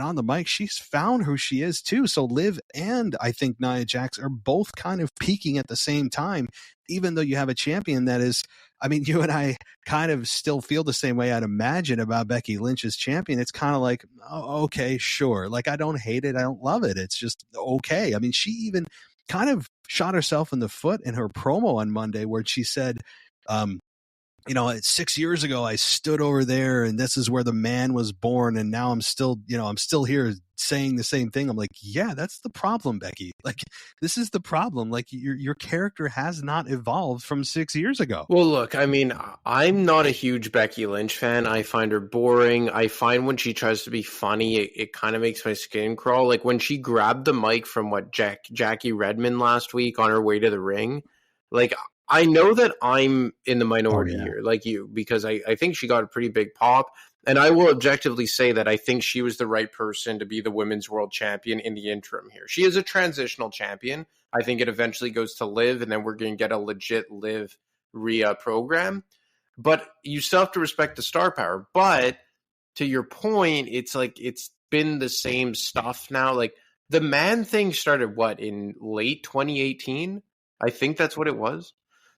on the mic, she's found who she is too. So Liv and I think Nia Jax are both kind of peaking at the same time, even though you have a champion that is, I mean, you and I kind of still feel the same way, I'd imagine, about Becky Lynch's champion. It's kind of like, oh, okay, sure. Like, I don't hate it. I don't love it. It's just okay. I mean, she even kind of shot herself in the foot in her promo on Monday where she said, you know, 6 years ago, I stood over there and this is where the man was born. And now I'm still here saying the same thing. I'm like, yeah, that's the problem, Becky. Like, this is the problem. Like, your character has not evolved from 6 years ago. Well, look, I mean, I'm not a huge Becky Lynch fan. I find her boring. I find when she tries to be funny, it kind of makes my skin crawl. Like when she grabbed the mic from Jackie Redmond last week on her way to the ring. Like, I know that I'm in the minority here, like you, because I think she got a pretty big pop. And I will objectively say that I think she was the right person to be the women's world champion in the interim here. She is a transitional champion. I think it eventually goes to Liv, and then we're going to get a legit Liv Rhea program. But you still have to respect the star power. But to your point, it's like it's been the same stuff now. Like the man thing started, what, in late 2018? I think that's what it was.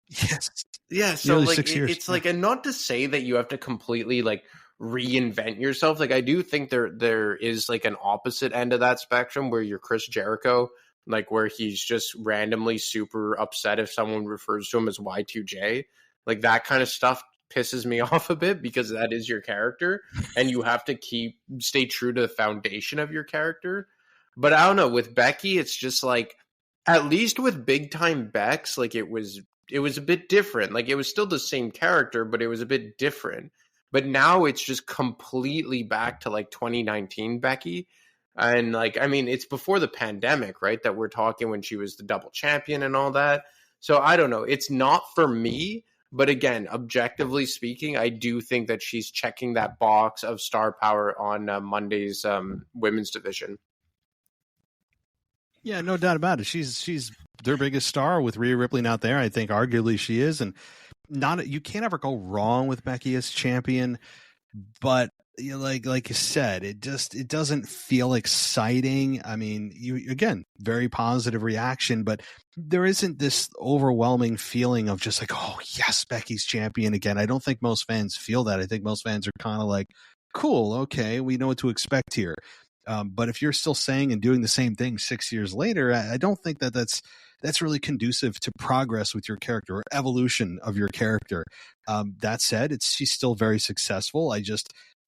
Yes. Yeah, so Nearly like 6 years. it's like, and not to say that you have to completely like reinvent yourself. Like I do think there is like an opposite end of that spectrum where you're Chris Jericho, like where he's just randomly super upset if someone refers to him as Y2J. Like that kind of stuff pisses me off a bit because that is your character and you have to stay true to the foundation of your character. But I don't know, with Becky, it's just like, at least with big time Bex, like it was a bit different. Like it was still the same character, but it was a bit different. But now it's just completely back to like 2019 Becky. And like, I mean, it's before the pandemic, right? That we're talking when she was the double champion and all that. So I don't know. It's not for me. But again, objectively speaking, I do think that she's checking that box of star power on Monday's women's division. Yeah, no doubt about it. She's their biggest star with Rhea Ripley not there. I think arguably she is, and you can't ever go wrong with Becky as champion. But you know, like you said, it doesn't feel exciting. I mean, again, very positive reaction, but there isn't this overwhelming feeling of just like, oh yes, Becky's champion again. I don't think most fans feel that. I think most fans are kind of like, cool, okay, we know what to expect here. But if you're still saying and doing the same thing 6 years later, I don't think that's really conducive to progress with your character or evolution of your character. That said, she's still very successful.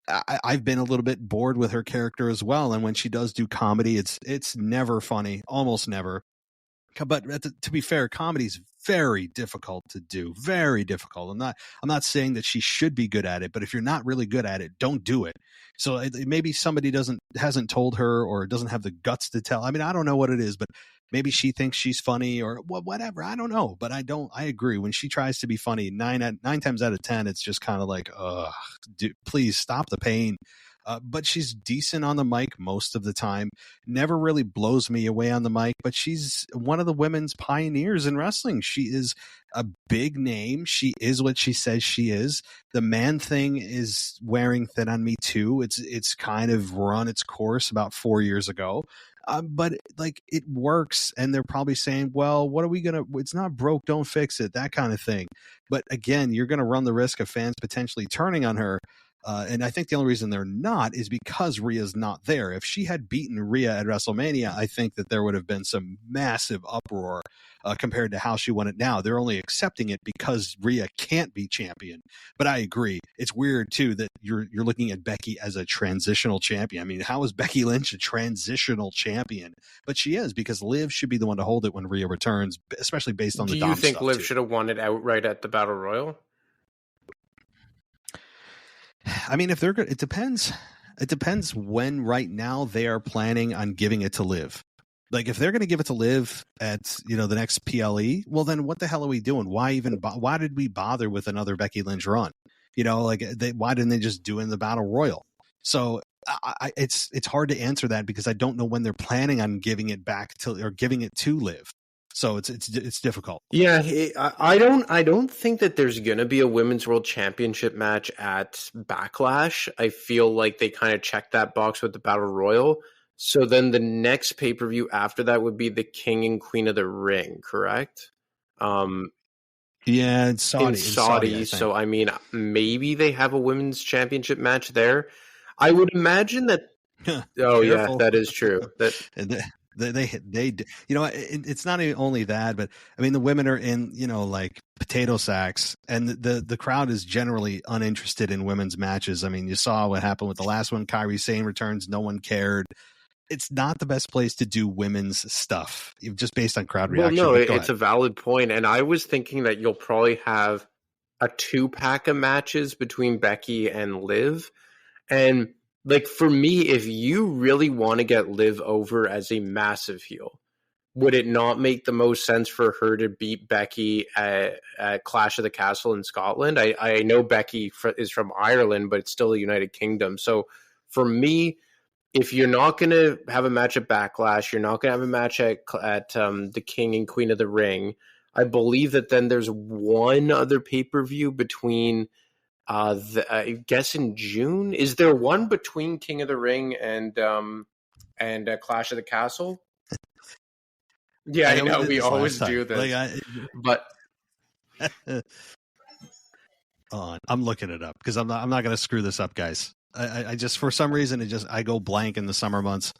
I've been a little bit bored with her character as well. And when she does do comedy, it's never funny, almost never. But to be fair, comedy is very difficult to do, very difficult. I'm not saying that she should be good at it, but if you're not really good at it, don't do it. So maybe somebody hasn't told her or doesn't have the guts to tell. I mean, I don't know what it is, but maybe she thinks she's funny or whatever. I don't know, but I agree. When she tries to be funny, nine times out of 10, it's just kind of like, please stop the pain. But she's decent on the mic most of the time. Never really blows me away on the mic, but she's one of the women's pioneers in wrestling. She is a big name. She is what she says she is. The man thing is wearing thin on me too. It's kind of run its course about 4 years ago. But like it works, and they're probably saying, well, what are we going to, it's not broke, don't fix it, that kind of thing. But again, you're going to run the risk of fans potentially turning on her. And I think the only reason they're not is because Rhea's not there. If she had beaten Rhea at WrestleMania, I think that there would have been some massive uproar compared to how she won it now. They're only accepting it because Rhea can't be champion. But I agree. It's weird, too, that you're looking at Becky as a transitional champion. I mean, how is Becky Lynch a transitional champion? But she is, because Liv should be the one to hold it when Rhea returns, especially based on the Dom stuff. Do you think Liv should have won it outright at the Battle Royal? I mean, if they're good, it depends. It depends when right now they are planning on giving it to Liv. Like if they're going to give it to Liv at, the next PLE, well, then what the hell are we doing? Why did we bother with another Becky Lynch run? Why didn't they just do it in the Battle Royal? So it's hard to answer that because I don't know when they're planning on giving it giving it to Liv. So it's difficult. Yeah, I don't think that there's going to be a Women's World Championship match at Backlash. I feel like they kind of checked that box with the Battle Royal. So then the next pay-per-view after that would be the King and Queen of the Ring, correct? Yeah, in Saudi. So, I mean, maybe they have a Women's Championship match there. I would imagine that... Oh, yeah, that is true. They it's not only that, but I mean the women are in like potato sacks, and the crowd is generally uninterested in women's matches. I mean, you saw what happened with the last one. Kairi Sane returns, no one cared. it's not the best place to do women's stuff, just based on crowd Well, reaction. no, But go it's a ahead. valid point, and I was thinking that you'll probably have a 2-pack of matches between Becky and Liv. And like for me, if you really want to get Liv over as a massive heel, would it not make the most sense for her to beat Becky at Clash of the Castle in Scotland? I know Becky is from Ireland, but it's still the United Kingdom. So for me, if you're not going to have a match at Backlash, you're not going to have a match at the King and Queen of the Ring, I believe that then there's one other pay-per-view between, I guess in June. Is there one between King of the Ring and Clash of the Castle? Yeah, I know we always do this, but I'm looking it up because I'm not going to screw this up, guys. I just, for some reason, I go blank in the summer months.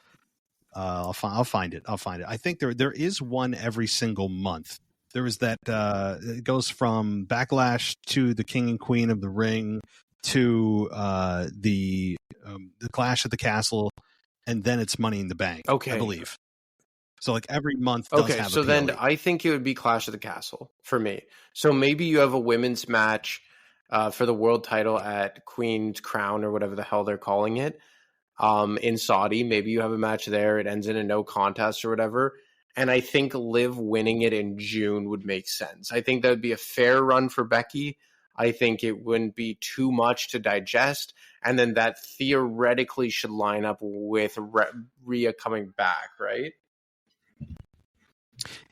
I'll find it. I think there is one every single month. There is that it goes from Backlash to the King and Queen of the Ring to the Clash of the Castle, and then it's Money in the Bank. Okay, I believe. So like every month does have so a then PLE. I think it would be Clash of the Castle for me. So maybe you have a women's match for the world title at Queen's Crown or whatever the hell they're calling it in Saudi. Maybe you have a match there. It ends in a no contest or whatever. And I think Liv winning it in June would make sense. I think that would be a fair run for Becky. I think it wouldn't be too much to digest. And then that theoretically should line up with Rhea coming back, right?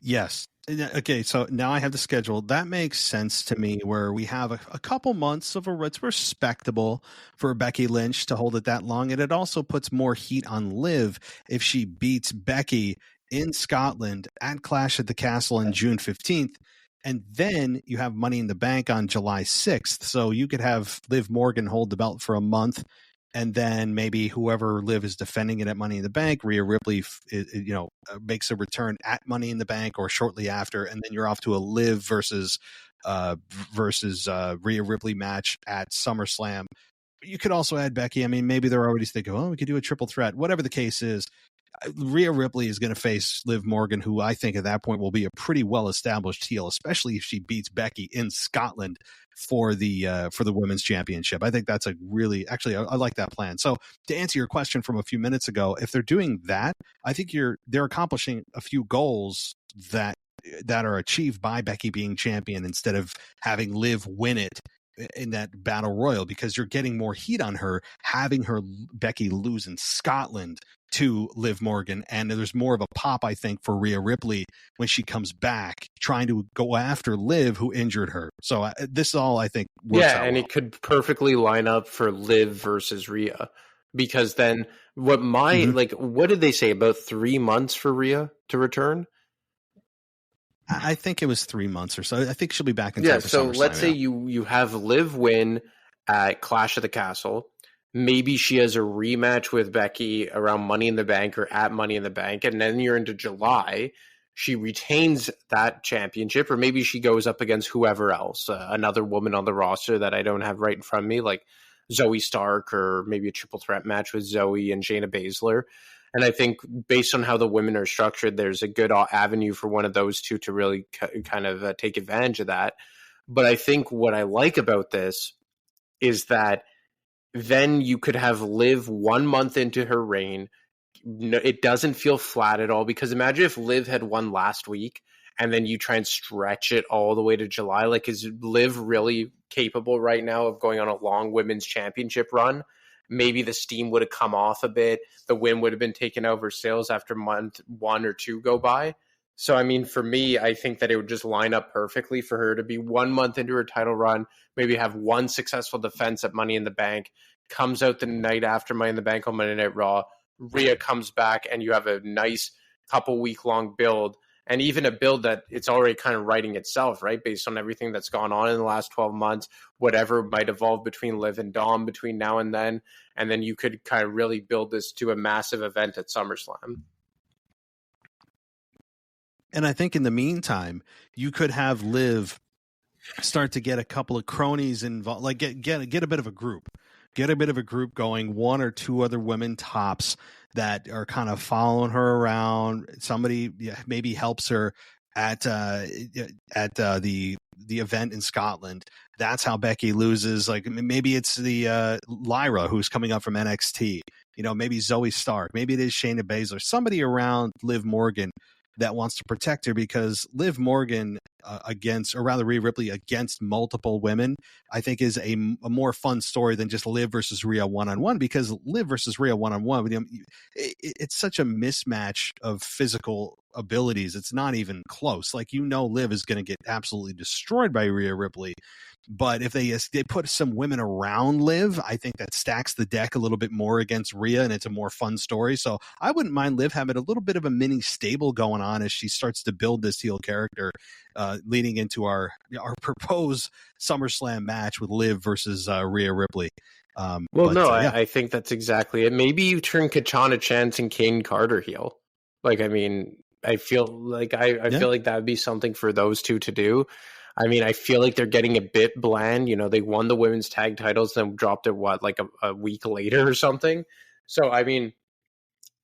Yes. Okay, so now I have the schedule. That makes sense to me, where we have a couple months of it's respectable for Becky Lynch to hold it that long. And it also puts more heat on Liv if she beats Becky in Scotland at Clash at the Castle on June 15th. And then you have Money in the Bank on July 6th. So you could have Liv Morgan hold the belt for a month, and then maybe whoever Liv is defending it at Money in the Bank, Rhea Ripley, makes a return at Money in the Bank or shortly after, and then you're off to a Liv versus Rhea Ripley match at SummerSlam. You could also add Becky. I mean, maybe they're already thinking, we could do a triple threat. Whatever the case is, Rhea Ripley is going to face Liv Morgan, who I think at that point will be a pretty well-established heel, especially if she beats Becky in Scotland for the women's championship. I think that's I like that plan. So to answer your question from a few minutes ago, if they're doing that, I think they're accomplishing a few goals that are achieved by Becky being champion instead of having Liv win it in that battle royal, because you're getting more heat on her having Becky lose in Scotland to Liv Morgan, and there's more of a pop, I think, for Rhea Ripley when she comes back trying to go after Liv, who injured her. So this all, I think, works out and well. it could perfectly line up for Liv versus Rhea, because then what did they say, about 3 months for Rhea to return? I think it was 3 months or so. I think she'll be back in time for so SummerSlam, let's say you have Liv win at Clash of the Castle. Maybe she has a rematch with Becky around Money in the Bank or at Money in the Bank, and then you're into July. She retains that championship, or maybe she goes up against whoever else, another woman on the roster that I don't have right in front of me, like Zoe Stark, or maybe a triple threat match with Zoe and Shayna Baszler. And I think based on how the women are structured, there's a good avenue for one of those two to really kind of take advantage of that. But I think what I like about this is that then you could have Liv 1 month into her reign. It doesn't feel flat at all, because imagine if Liv had won last week and then you try and stretch it all the way to July. Like, is Liv really capable right now of going on a long women's championship run? Maybe the steam would have come off a bit. The win would have been taken over sales after month 1 or 2 go by. So, I mean, for me, I think that it would just line up perfectly for her to be 1 month into her title run, maybe have one successful defense at Money in the Bank, comes out the night after Money in the Bank on Monday Night Raw, Rhea comes back, and you have a nice couple week-long build, and even a build that it's already kind of writing itself, right, based on everything that's gone on in the last 12 months, whatever might evolve between Liv and Dom between now and then you could kind of really build this to a massive event at SummerSlam. And I think in the meantime, you could have Liv start to get a couple of cronies involved, like get a bit of a group. Get a bit of a group going, one or two other women tops that are kind of following her around. Somebody maybe helps her at the event in Scotland. That's how Becky loses. Like maybe it's the Lyra who's coming up from NXT. Maybe Zoe Stark. Maybe it is Shayna Baszler. Somebody around Liv Morgan that wants to protect her, because Liv Morgan Rhea Ripley against multiple women, I think is a more fun story than just Liv versus Rhea one-on-one, because Liv versus Rhea one-on-one, it's such a mismatch of physical abilities. It's not even close. Like, Liv is going to get absolutely destroyed by Rhea Ripley. But if they put some women around Liv, I think that stacks the deck a little bit more against Rhea, and it's a more fun story. So I wouldn't mind Liv having a little bit of a mini stable going on as she starts to build this heel character, leading into our proposed SummerSlam match with Liv versus Rhea Ripley. I think that's exactly it. Maybe you turn Kachana Chance and Kane Carter heel. I feel like feel like that would be something for those two to do. I feel like they're getting a bit bland. They won the women's tag titles, then dropped it, a week later or something. So,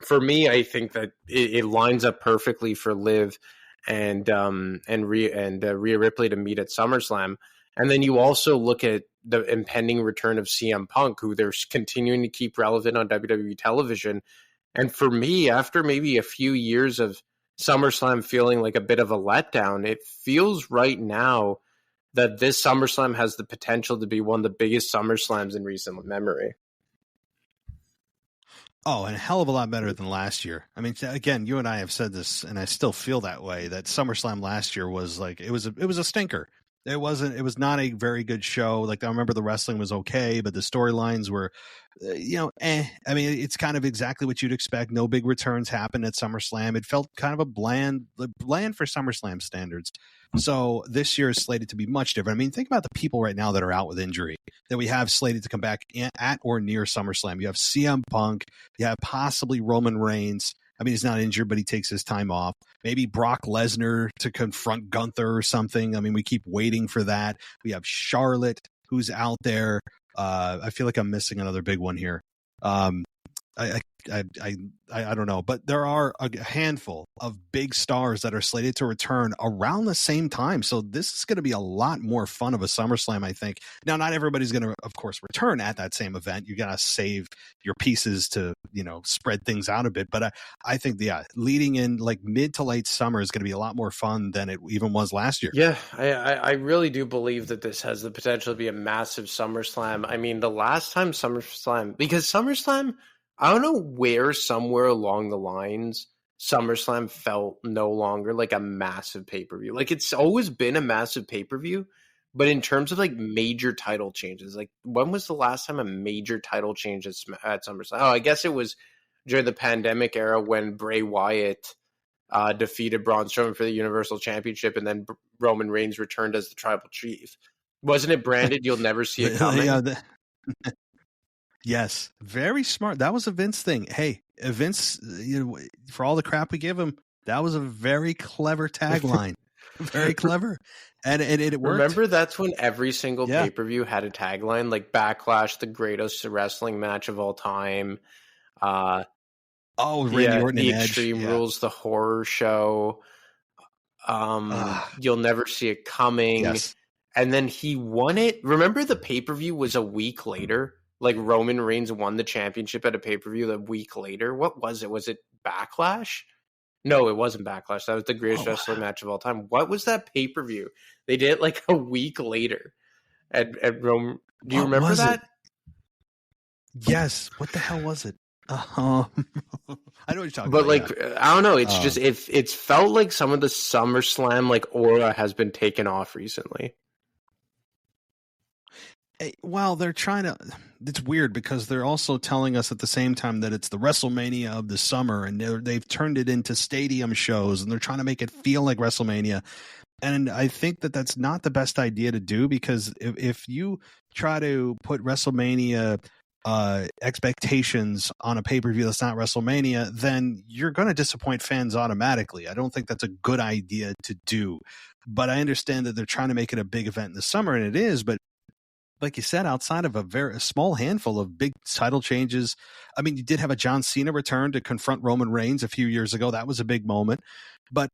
for me, I think that it lines up perfectly for Liv and Rhea Ripley to meet at SummerSlam. And then you also look at the impending return of CM Punk, who they're continuing to keep relevant on WWE television. And for me, after maybe a few years of SummerSlam feeling like a bit of a letdown, it feels right now that this SummerSlam has the potential to be one of the biggest SummerSlams in recent memory. Oh, and a hell of a lot better than last year. Again, you and I have said this, and I still feel that way, that SummerSlam last year was like, it was a stinker. It was not a very good show. Like, I remember the wrestling was okay, but the storylines were, it's kind of exactly what you'd expect. No big returns happened at SummerSlam. It felt kind of a bland for SummerSlam standards. So this year is slated to be much different. Think about the people right now that are out with injury that we have slated to come back at or near SummerSlam. You have CM Punk. You have possibly Roman Reigns. He's not injured, but he takes his time off. Maybe Brock Lesnar to confront Gunther or something. We keep waiting for that. We have Charlotte, who's out there. I feel like I'm missing another big one here. I don't know, but there are a handful of big stars that are slated to return around the same time. So this is going to be a lot more fun of a SummerSlam, I think. Now, not everybody's going to, of course, return at that same event. You got to save your pieces to, spread things out a bit. But I think, leading in like mid to late summer is going to be a lot more fun than it even was last year. Yeah, I really do believe that this has the potential to be a massive SummerSlam. The last time because SummerSlam, I don't know where, somewhere along the lines, SummerSlam felt no longer like a massive pay-per-view. Like, it's always been a massive pay-per-view, but in terms of like major title changes, like, when was the last time a major title change at SummerSlam? Oh, I guess it was during the pandemic era when Bray Wyatt defeated Braun Strowman for the Universal Championship, and then Roman Reigns returned as the Tribal Chief. Wasn't it branded "You'll never see it coming"? Yes, very smart. That was a Vince thing. Hey, Vince, for all the crap we give him, that was a very clever tagline. Very clever. And it worked. Remember, that's when every single pay-per-view had a tagline, like Backlash, the greatest wrestling match of all time. Randy Orton the and Extreme Edge. Rules, the horror show. You'll never see it coming. Yes. And then he won it. Remember, the pay-per-view was a week later? Like, Roman Reigns won the championship at a pay-per-view a week later. What was it? Was it Backlash? No, it wasn't Backlash. That was the greatest wrestling match of all time. What was that pay-per-view? They did it like a week later at Rome. Do you remember that? Yes. What the hell was it? I know what you're talking about. But, I don't know. It's just, it's felt like some of the SummerSlam, aura has been taken off recently. Well, they're trying to. It's weird because they're also telling us at the same time that it's the WrestleMania of the summer, and they've turned it into stadium shows, and they're trying to make it feel like WrestleMania. And I think that that's not the best idea to do, because if you try to put WrestleMania expectations on a pay-per-view that's not WrestleMania, then you're going to disappoint fans automatically. I don't think that's a good idea to do. But I understand that they're trying to make it a big event in the summer, and it is, but like you said, outside of a small handful of big title changes, I mean, you did have a John Cena return to confront Roman Reigns a few years ago. That was a big moment. But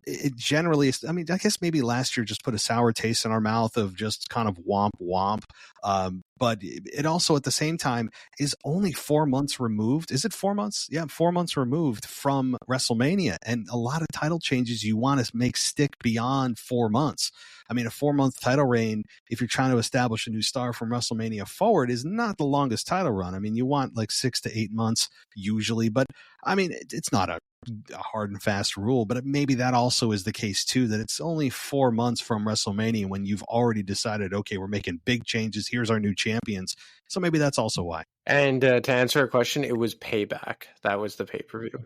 it generally is, I mean, I guess maybe last year just put a sour taste in our mouth of just kind of womp womp. But it also at the same time is only 4 months removed. Is it 4 months? Yeah, 4 months removed from WrestleMania. And a lot of title changes you want to make stick beyond 4 months. I mean, a 4-month title reign, if you're trying to establish a new star from WrestleMania forward, is not the longest title run. I mean, you want like 6 to 8 months usually, but I mean, it's not a hard and fast rule, but maybe that also is the case too, that it's only 4 months from WrestleMania when you've already decided, okay, we're making big changes. Here's our new champions. So maybe that's also why. And to answer a question, it was Payback. That was the pay-per-view.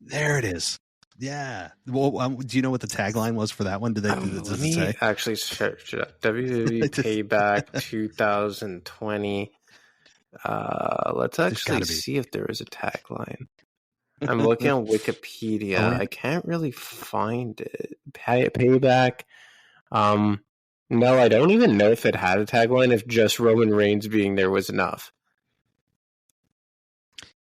There it is. Yeah. Well, do you know what the tagline was for that one? Did Let me actually search it up. WWE Payback 2020. Let's actually see if there is a tagline. I'm looking on Wikipedia. I can't really find it. Payback. No, I don't even know if it had a tagline. If just Roman Reigns being there was enough.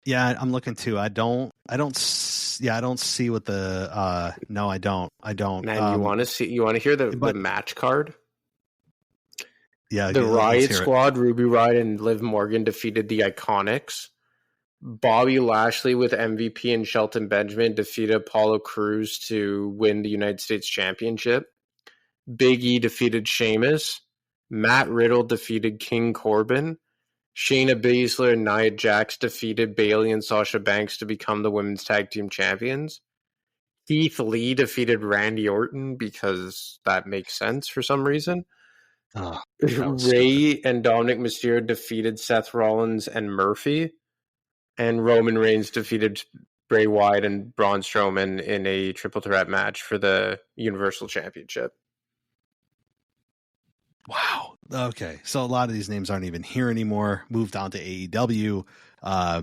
Yeah, I'm looking too. I don't see what the no, I don't. Man, you want to hear the match card? Yeah, the Riot Squad, Ruby Riott and Liv Morgan defeated the Iconics. Bobby Lashley with MVP and Shelton Benjamin defeated Apollo Crews to win the United States Championship. Big E defeated Sheamus. Matt Riddle defeated King Corbin. Shayna Baszler and Nia Jax defeated Bayley and Sasha Banks to become the Women's Tag Team Champions. Keith Lee defeated Randy Orton because that makes sense for some reason. Ray and Dominic Mysterio defeated Seth Rollins and Murphy. And Roman Reigns defeated Bray Wyatt and Braun Strowman in a triple threat match for the Universal Championship. Wow. Okay. So a lot of these names aren't even here anymore. Moved on to AEW. I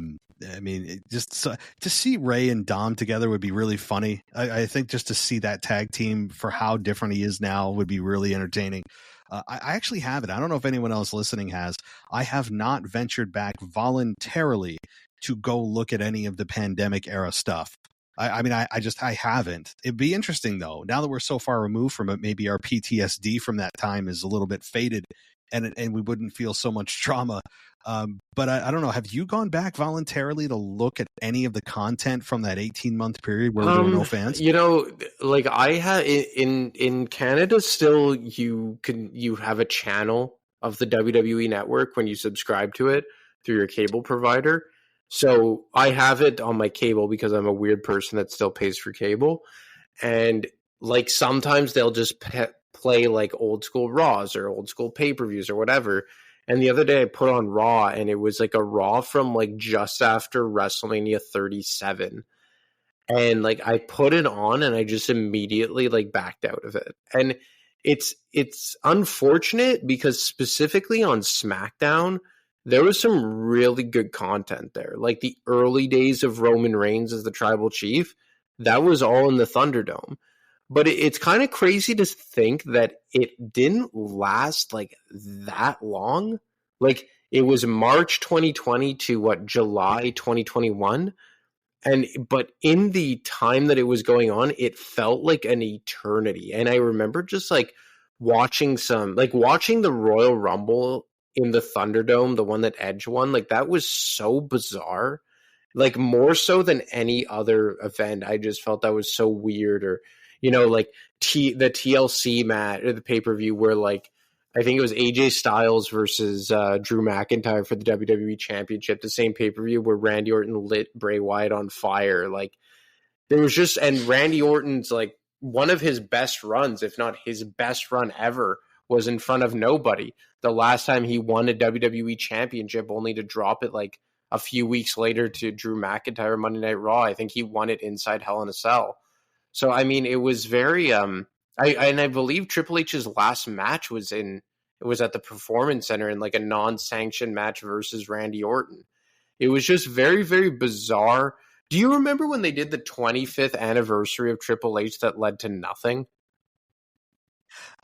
mean, to see Ray and Dom together would be really funny. I think just to see that tag team for how different he is now would be really entertaining. I actually have it. I don't know if anyone else listening has. I have not ventured back voluntarily to go look at any of the pandemic era stuff. I mean, I haven't. It'd be interesting though. Now that we're so far removed from it, maybe our PTSD from that time is a little bit faded, and we wouldn't feel so much trauma. But I don't know. Have you gone back voluntarily to look at any of the content from that 18-month period where there were no fans? You know, like I have in Canada, still you have a channel of the WWE Network when you subscribe to it through your cable provider. So I have it on my cable because I'm a weird person that still pays for cable. And like sometimes they'll just play like old school Raws or old school pay-per-views or whatever. And the other day I put on Raw and it was like a Raw from like just after WrestleMania 37. And like I put it on and I just immediately like backed out of it. And it's unfortunate because specifically on SmackDown, there was some really good content there. Like the early days of Roman Reigns as the tribal chief, that was all in the Thunderdome. But it's kind of crazy to think that it didn't last like that long. Like it was March 2020 to July 2021. But in the time that it was going on, it felt like an eternity. And I remember just like watching the Royal Rumble in the Thunderdome, the one that Edge won, like that was so bizarre, like more so than any other event. I just felt that was so weird. Or, you know, like the TLC match or the pay-per-view where like, I think it was AJ Styles versus Drew McIntyre for the WWE Championship, the same pay-per-view where Randy Orton lit Bray Wyatt on fire. Like there was just, and Randy Orton's like one of his best runs, if not his best run ever, was in front of nobody. The last time he won a WWE Championship only to drop it like a few weeks later to Drew McIntyre Monday Night Raw. I think he won it inside Hell in a Cell. So, I mean, it was very, I believe Triple H's last match was at the Performance Center in like a non-sanctioned match versus Randy Orton. It was just very, very bizarre. Do you remember when they did the 25th anniversary of Triple H that led to nothing?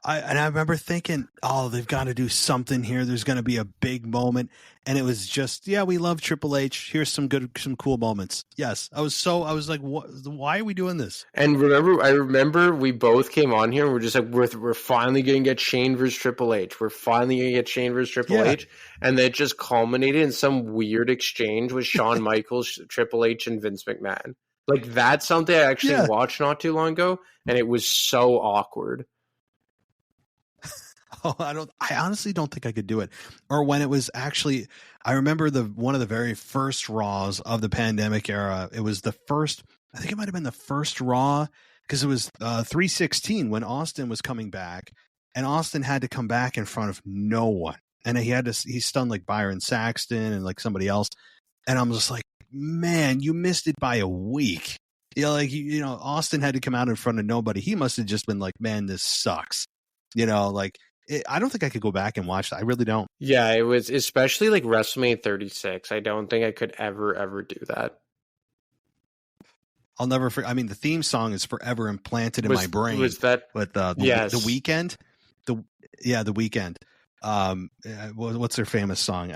I remember thinking, oh, they've got to do something here. There's going to be a big moment. And it was just, yeah, we love Triple H. Here's some cool moments. Yes. I was like, what, why are we doing this? And I remember we both came on here and we're just like, we're finally going to get Shane versus Triple H. We're finally going to get Shane versus Triple H. And then it just culminated in some weird exchange with Shawn Michaels, Triple H, and Vince McMahon. Like, that's something I actually watched not too long ago. And it was so awkward. Oh, I honestly don't think I could do it. Or when it was actually, I remember one of the very first Raws of the pandemic era. It was the first, I think it might've been the first Raw, because it was 316 when Austin was coming back, and Austin had to come back in front of no one. And he stunned like Byron Saxton and like somebody else. And I'm just like, man, you missed it by a week. Austin had to come out in front of nobody. He must've just been like, man, this sucks. I don't think I could go back and watch that. I really don't. Yeah, it was especially like WrestleMania 36. I don't think I could ever do that. I'll never forget. I mean, the theme song is forever implanted in my brain. Was that? But the Weeknd? The Weeknd. What's their famous song?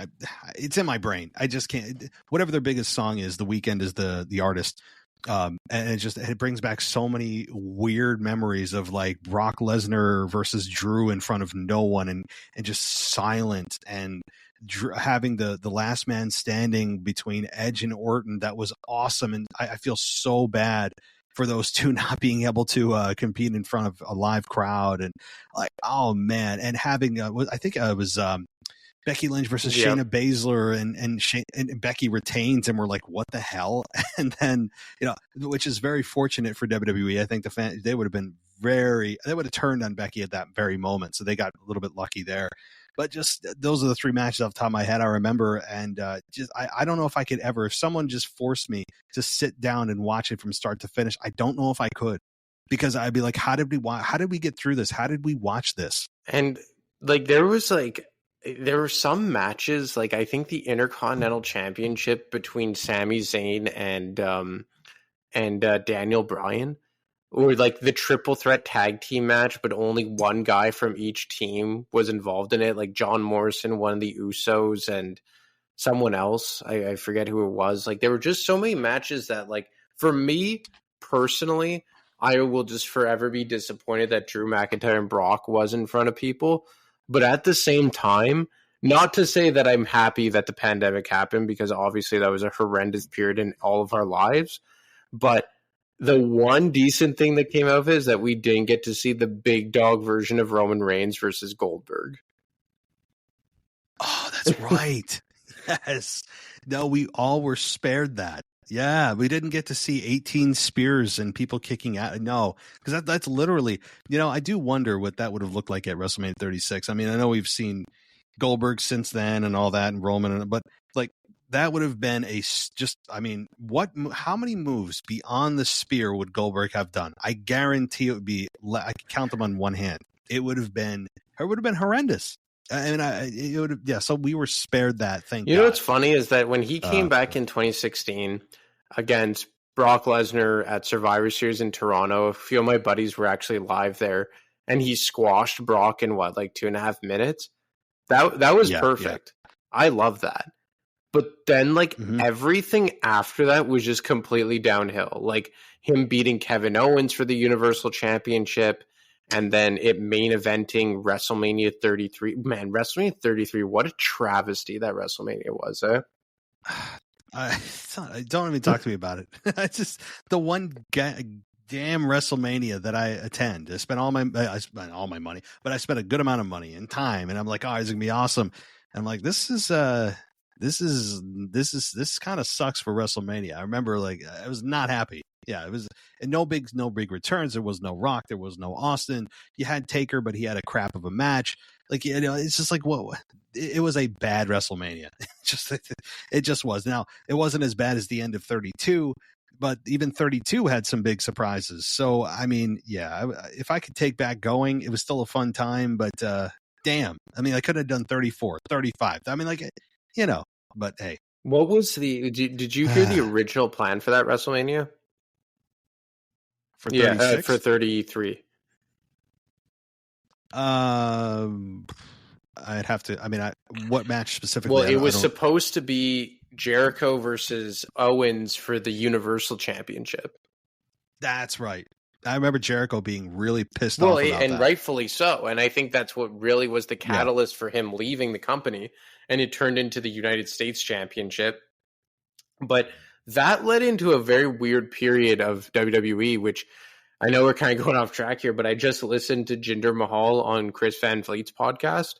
It's in my brain. I just can't. Whatever their biggest song is, The Weeknd is the artist. And it brings back so many weird memories of like Brock Lesnar versus Drew in front of no one and just silent, and having the last man standing between Edge and Orton. That was awesome. And I feel so bad for those two not being able to compete in front of a live crowd, and like, oh man. And having I think it was Becky Lynch versus Shayna Baszler, and Becky retains, and we're like, what the hell? And then, which is very fortunate for WWE. I think they would have turned on Becky at that very moment. So they got a little bit lucky there. But just those are the three matches off the top of my head I remember. And I don't know if I could ever, if someone just forced me to sit down and watch it from start to finish, I don't know if I could, because I'd be like, how did we get through this? How did we watch this? And like, there were some matches, like I think the Intercontinental Championship between Sami Zayn and Daniel Bryan, or like the triple threat tag team match, but only one guy from each team was involved in it. Like John Morrison, one of the Usos, and someone else. I forget who it was. Like, there were just so many matches that, like, for me personally, I will just forever be disappointed that Drew McIntyre and Brock was in front of people. But at the same time, not to say that I'm happy that the pandemic happened, because obviously that was a horrendous period in all of our lives. But the one decent thing that came out of it is that we didn't get to see the big dog version of Roman Reigns versus Goldberg. Oh, that's right. Yes. No, we all were spared that. Yeah, we didn't get to see 18 spears and people kicking out. No, because that's literally, I do wonder what that would have looked like at WrestleMania 36. I mean, I know we've seen Goldberg since then and all that, and Roman, but like, that would have been how many moves beyond the spear would Goldberg have done? I guarantee it would be, I could count them on one hand. It would have been horrendous. So we were spared that thing. You know what's funny is that when he came back in 2016 against Brock Lesnar at Survivor Series in Toronto, a few of my buddies were actually live there, and he squashed Brock in like 2.5 minutes. That was perfect. Yeah. I love that. But then everything after that was just completely downhill. Like him beating Kevin Owens for the Universal Championship, and then it main eventing WrestleMania 33. Man, WrestleMania 33, what a travesty that WrestleMania was, eh? Don't even talk to me about it. It's just the one damn WrestleMania that I attend. I spent all my money, but I spent a good amount of money and time, and I'm like, oh, it's gonna be awesome. And I'm like, this kind of sucks for WrestleMania. I remember I was not happy. Yeah, it was, and no big returns. There was no Rock. There was no Austin. You had Taker, but he had a crap of a match. It's just like, what? It was a bad WrestleMania. It just was. Now, it wasn't as bad as the end of 32, but even 32 had some big surprises. So, I mean, yeah, if I could take back going, it was still a fun time, but damn. I mean, I could have done 34, 35. I mean, but hey. What was did you hear the original plan for that WrestleMania? For 36? For 33. I'd have to. I mean, what match specifically? Well, it was supposed to be Jericho versus Owens for the Universal Championship. That's right. I remember Jericho being really pissed off about that. And rightfully so. And I think that's what really was the catalyst for him leaving the company. And it turned into the United States Championship. But that led into a very weird period of WWE, which I know we're kind of going off track here, but I just listened to Jinder Mahal on Chris Van Vliet's podcast.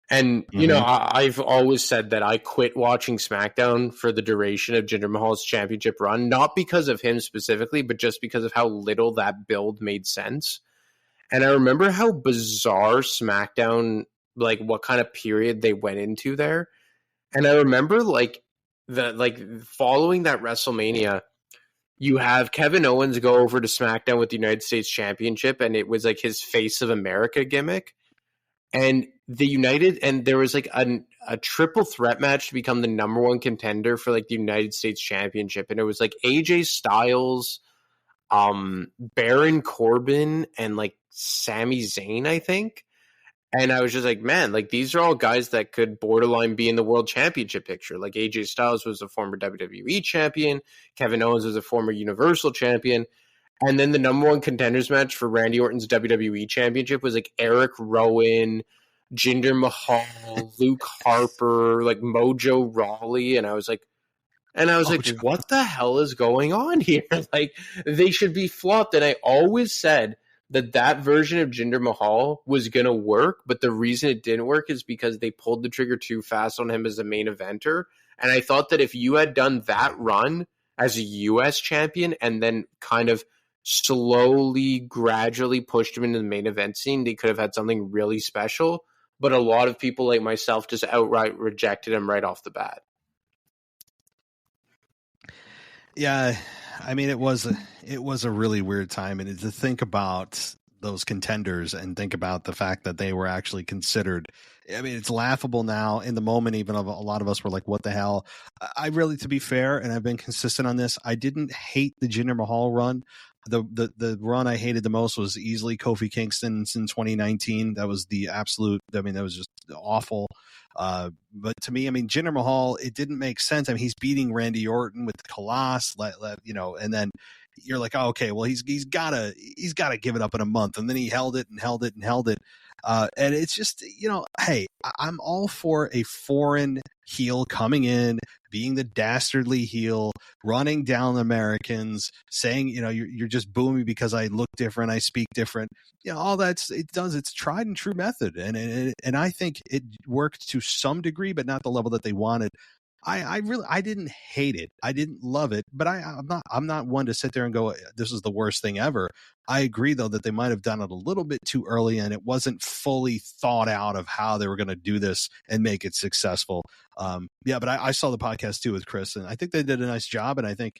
And, you know, I've always said that I quit watching SmackDown for the duration of Jinder Mahal's championship run, not because of him specifically, but just because of how little that build made sense. And I remember how bizarre SmackDown, like what kind of period they went into there. And I remember following that WrestleMania, you have Kevin Owens go over to SmackDown with the United States Championship, and it was like his Face of America gimmick. And there was like a triple threat match to become the number one contender for like the United States Championship. And it was like AJ Styles, Baron Corbin, and like Sami Zayn, I think. And I was just like, man, like these are all guys that could borderline be in the world championship picture. Like AJ Styles was a former WWE champion. Kevin Owens was a former Universal champion. And then the number one contenders match for Randy Orton's WWE Championship was like Eric Rowan, Jinder Mahal, Luke Harper, like Mojo Rawley. And I was like, what the hell is going on here? Like, they should be flopped. And I always said that version of Jinder Mahal was going to work. But the reason it didn't work is because they pulled the trigger too fast on him as a main eventer. And I thought that if you had done that run as a U.S. champion and then kind of slowly, gradually pushed him into the main event scene, they could have had something really special. But a lot of people like myself just outright rejected him right off the bat. Yeah, I mean, it was a really weird time, and to think about those contenders and think about the fact that they were actually considered. I mean, it's laughable now. In the moment, even a lot of us were like, what the hell? I really, to be fair, and I've been consistent on this, I didn't hate the Jinder Mahal run. The run I hated the most was easily Kofi Kingston's in 2019. That was the absolute, I mean, that was just awful. But to me, I mean, Jinder Mahal, it didn't make sense. I mean, he's beating Randy Orton with the Colossus, and then you're like, oh, okay, well, he's gotta give it up in a month. And then he held it. And it's just, hey, I'm all for a foreign heel coming in, being the dastardly heel, running down the Americans, saying, you're just booing me because I look different, I speak different. All it's tried and true method. And I think it worked to some degree, but not the level that they wanted. I didn't hate it. I didn't love it, but I'm not one to sit there and go, this is the worst thing ever. I agree though that they might have done it a little bit too early and it wasn't fully thought out of how they were going to do this and make it successful. But I saw the podcast too with Chris, and I think they did a nice job. And I think,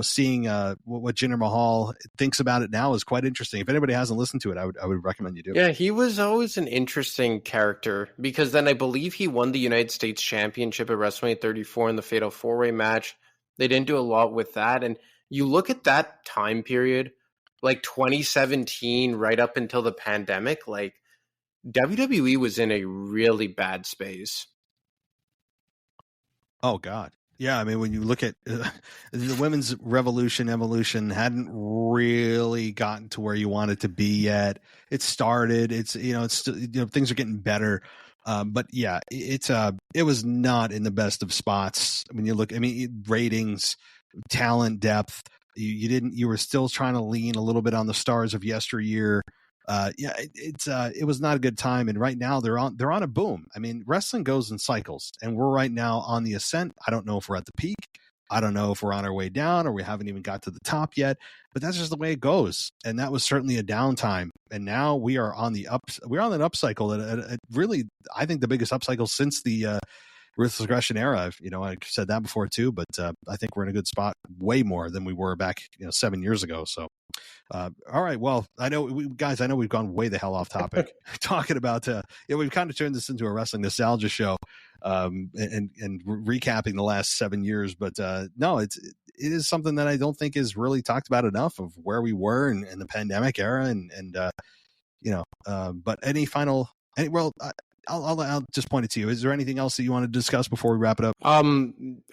seeing what Jinder Mahal thinks about it now is quite interesting. If anybody hasn't listened to it, I would recommend you do. Yeah, he was always an interesting character because then I believe he won the United States Championship at WrestleMania 34 in the Fatal 4-Way match. They didn't do a lot with that. And you look at that time period, like 2017, right up until the pandemic, like WWE was in a really bad space. Oh, God. Yeah, I mean, when you look at the women's evolution hadn't really gotten to where you want it to be yet. It started. It's things are getting better, but yeah, it was not in the best of spots. When you look, I mean, ratings, talent, depth. You were still trying to lean a little bit on the stars of yesteryear. It was not a good time, and right now they're on a boom. I mean, wrestling goes in cycles, and we're right now on the ascent. I don't know if we're at the peak. I don't know if we're on our way down or we haven't even got to the top yet, but that's just the way it goes. And that was certainly a downtime. And now we are on the we're on an upcycle that really, I think the biggest upcycle since the Ruthless Aggression era. I said that before too, but I think we're in a good spot, way more than we were back 7 years ago. So, all right. Well, I know we've gone way the hell off topic talking about, we've kind of turned this into a wrestling nostalgia show, and recapping the last 7 years. But no, it is something that I don't think is really talked about enough of where we were in the pandemic era. And But any final, I'll just point it to you. Is there anything else that you want to discuss before we wrap it up?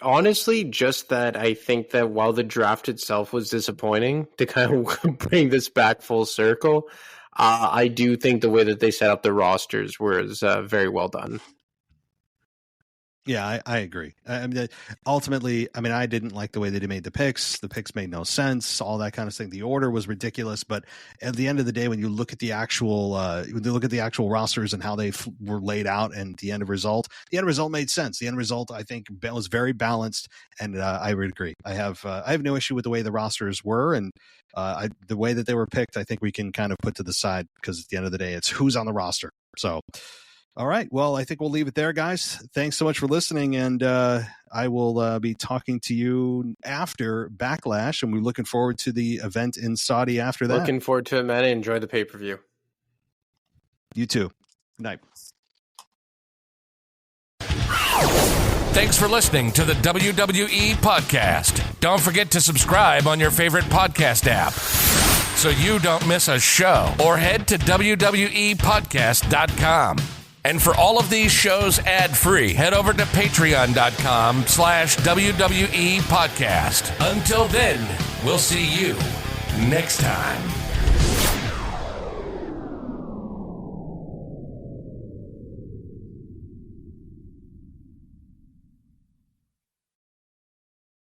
Honestly, just that I think that while the draft itself was disappointing, to kind of bring this back full circle, I do think the way that they set up the rosters was very well done. Yeah, I agree. Ultimately, I didn't like the way they made the picks. The picks made no sense, all that kind of thing. The order was ridiculous. But at the end of the day, when you look at the actual rosters and how they were laid out and the end result made sense. The end result, I think, was very balanced, and I would agree. I have no issue with the way the rosters were, and the way that they were picked, I think we can kind of put to the side, because at the end of the day, it's who's on the roster. So. All right. Well, I think we'll leave it there, guys. Thanks so much for listening. And I will be talking to you after Backlash. And we're looking forward to the event in Saudi after that. Looking forward to it, man. Enjoy the pay-per-view. You too. Good night. Thanks for listening to the WWE Podcast. Don't forget to subscribe on your favorite podcast app so you don't miss a show, or head to WWEpodcast.com. And for all of these shows ad-free, head over to patreon.com/WWE Podcast. Until then, we'll see you next time.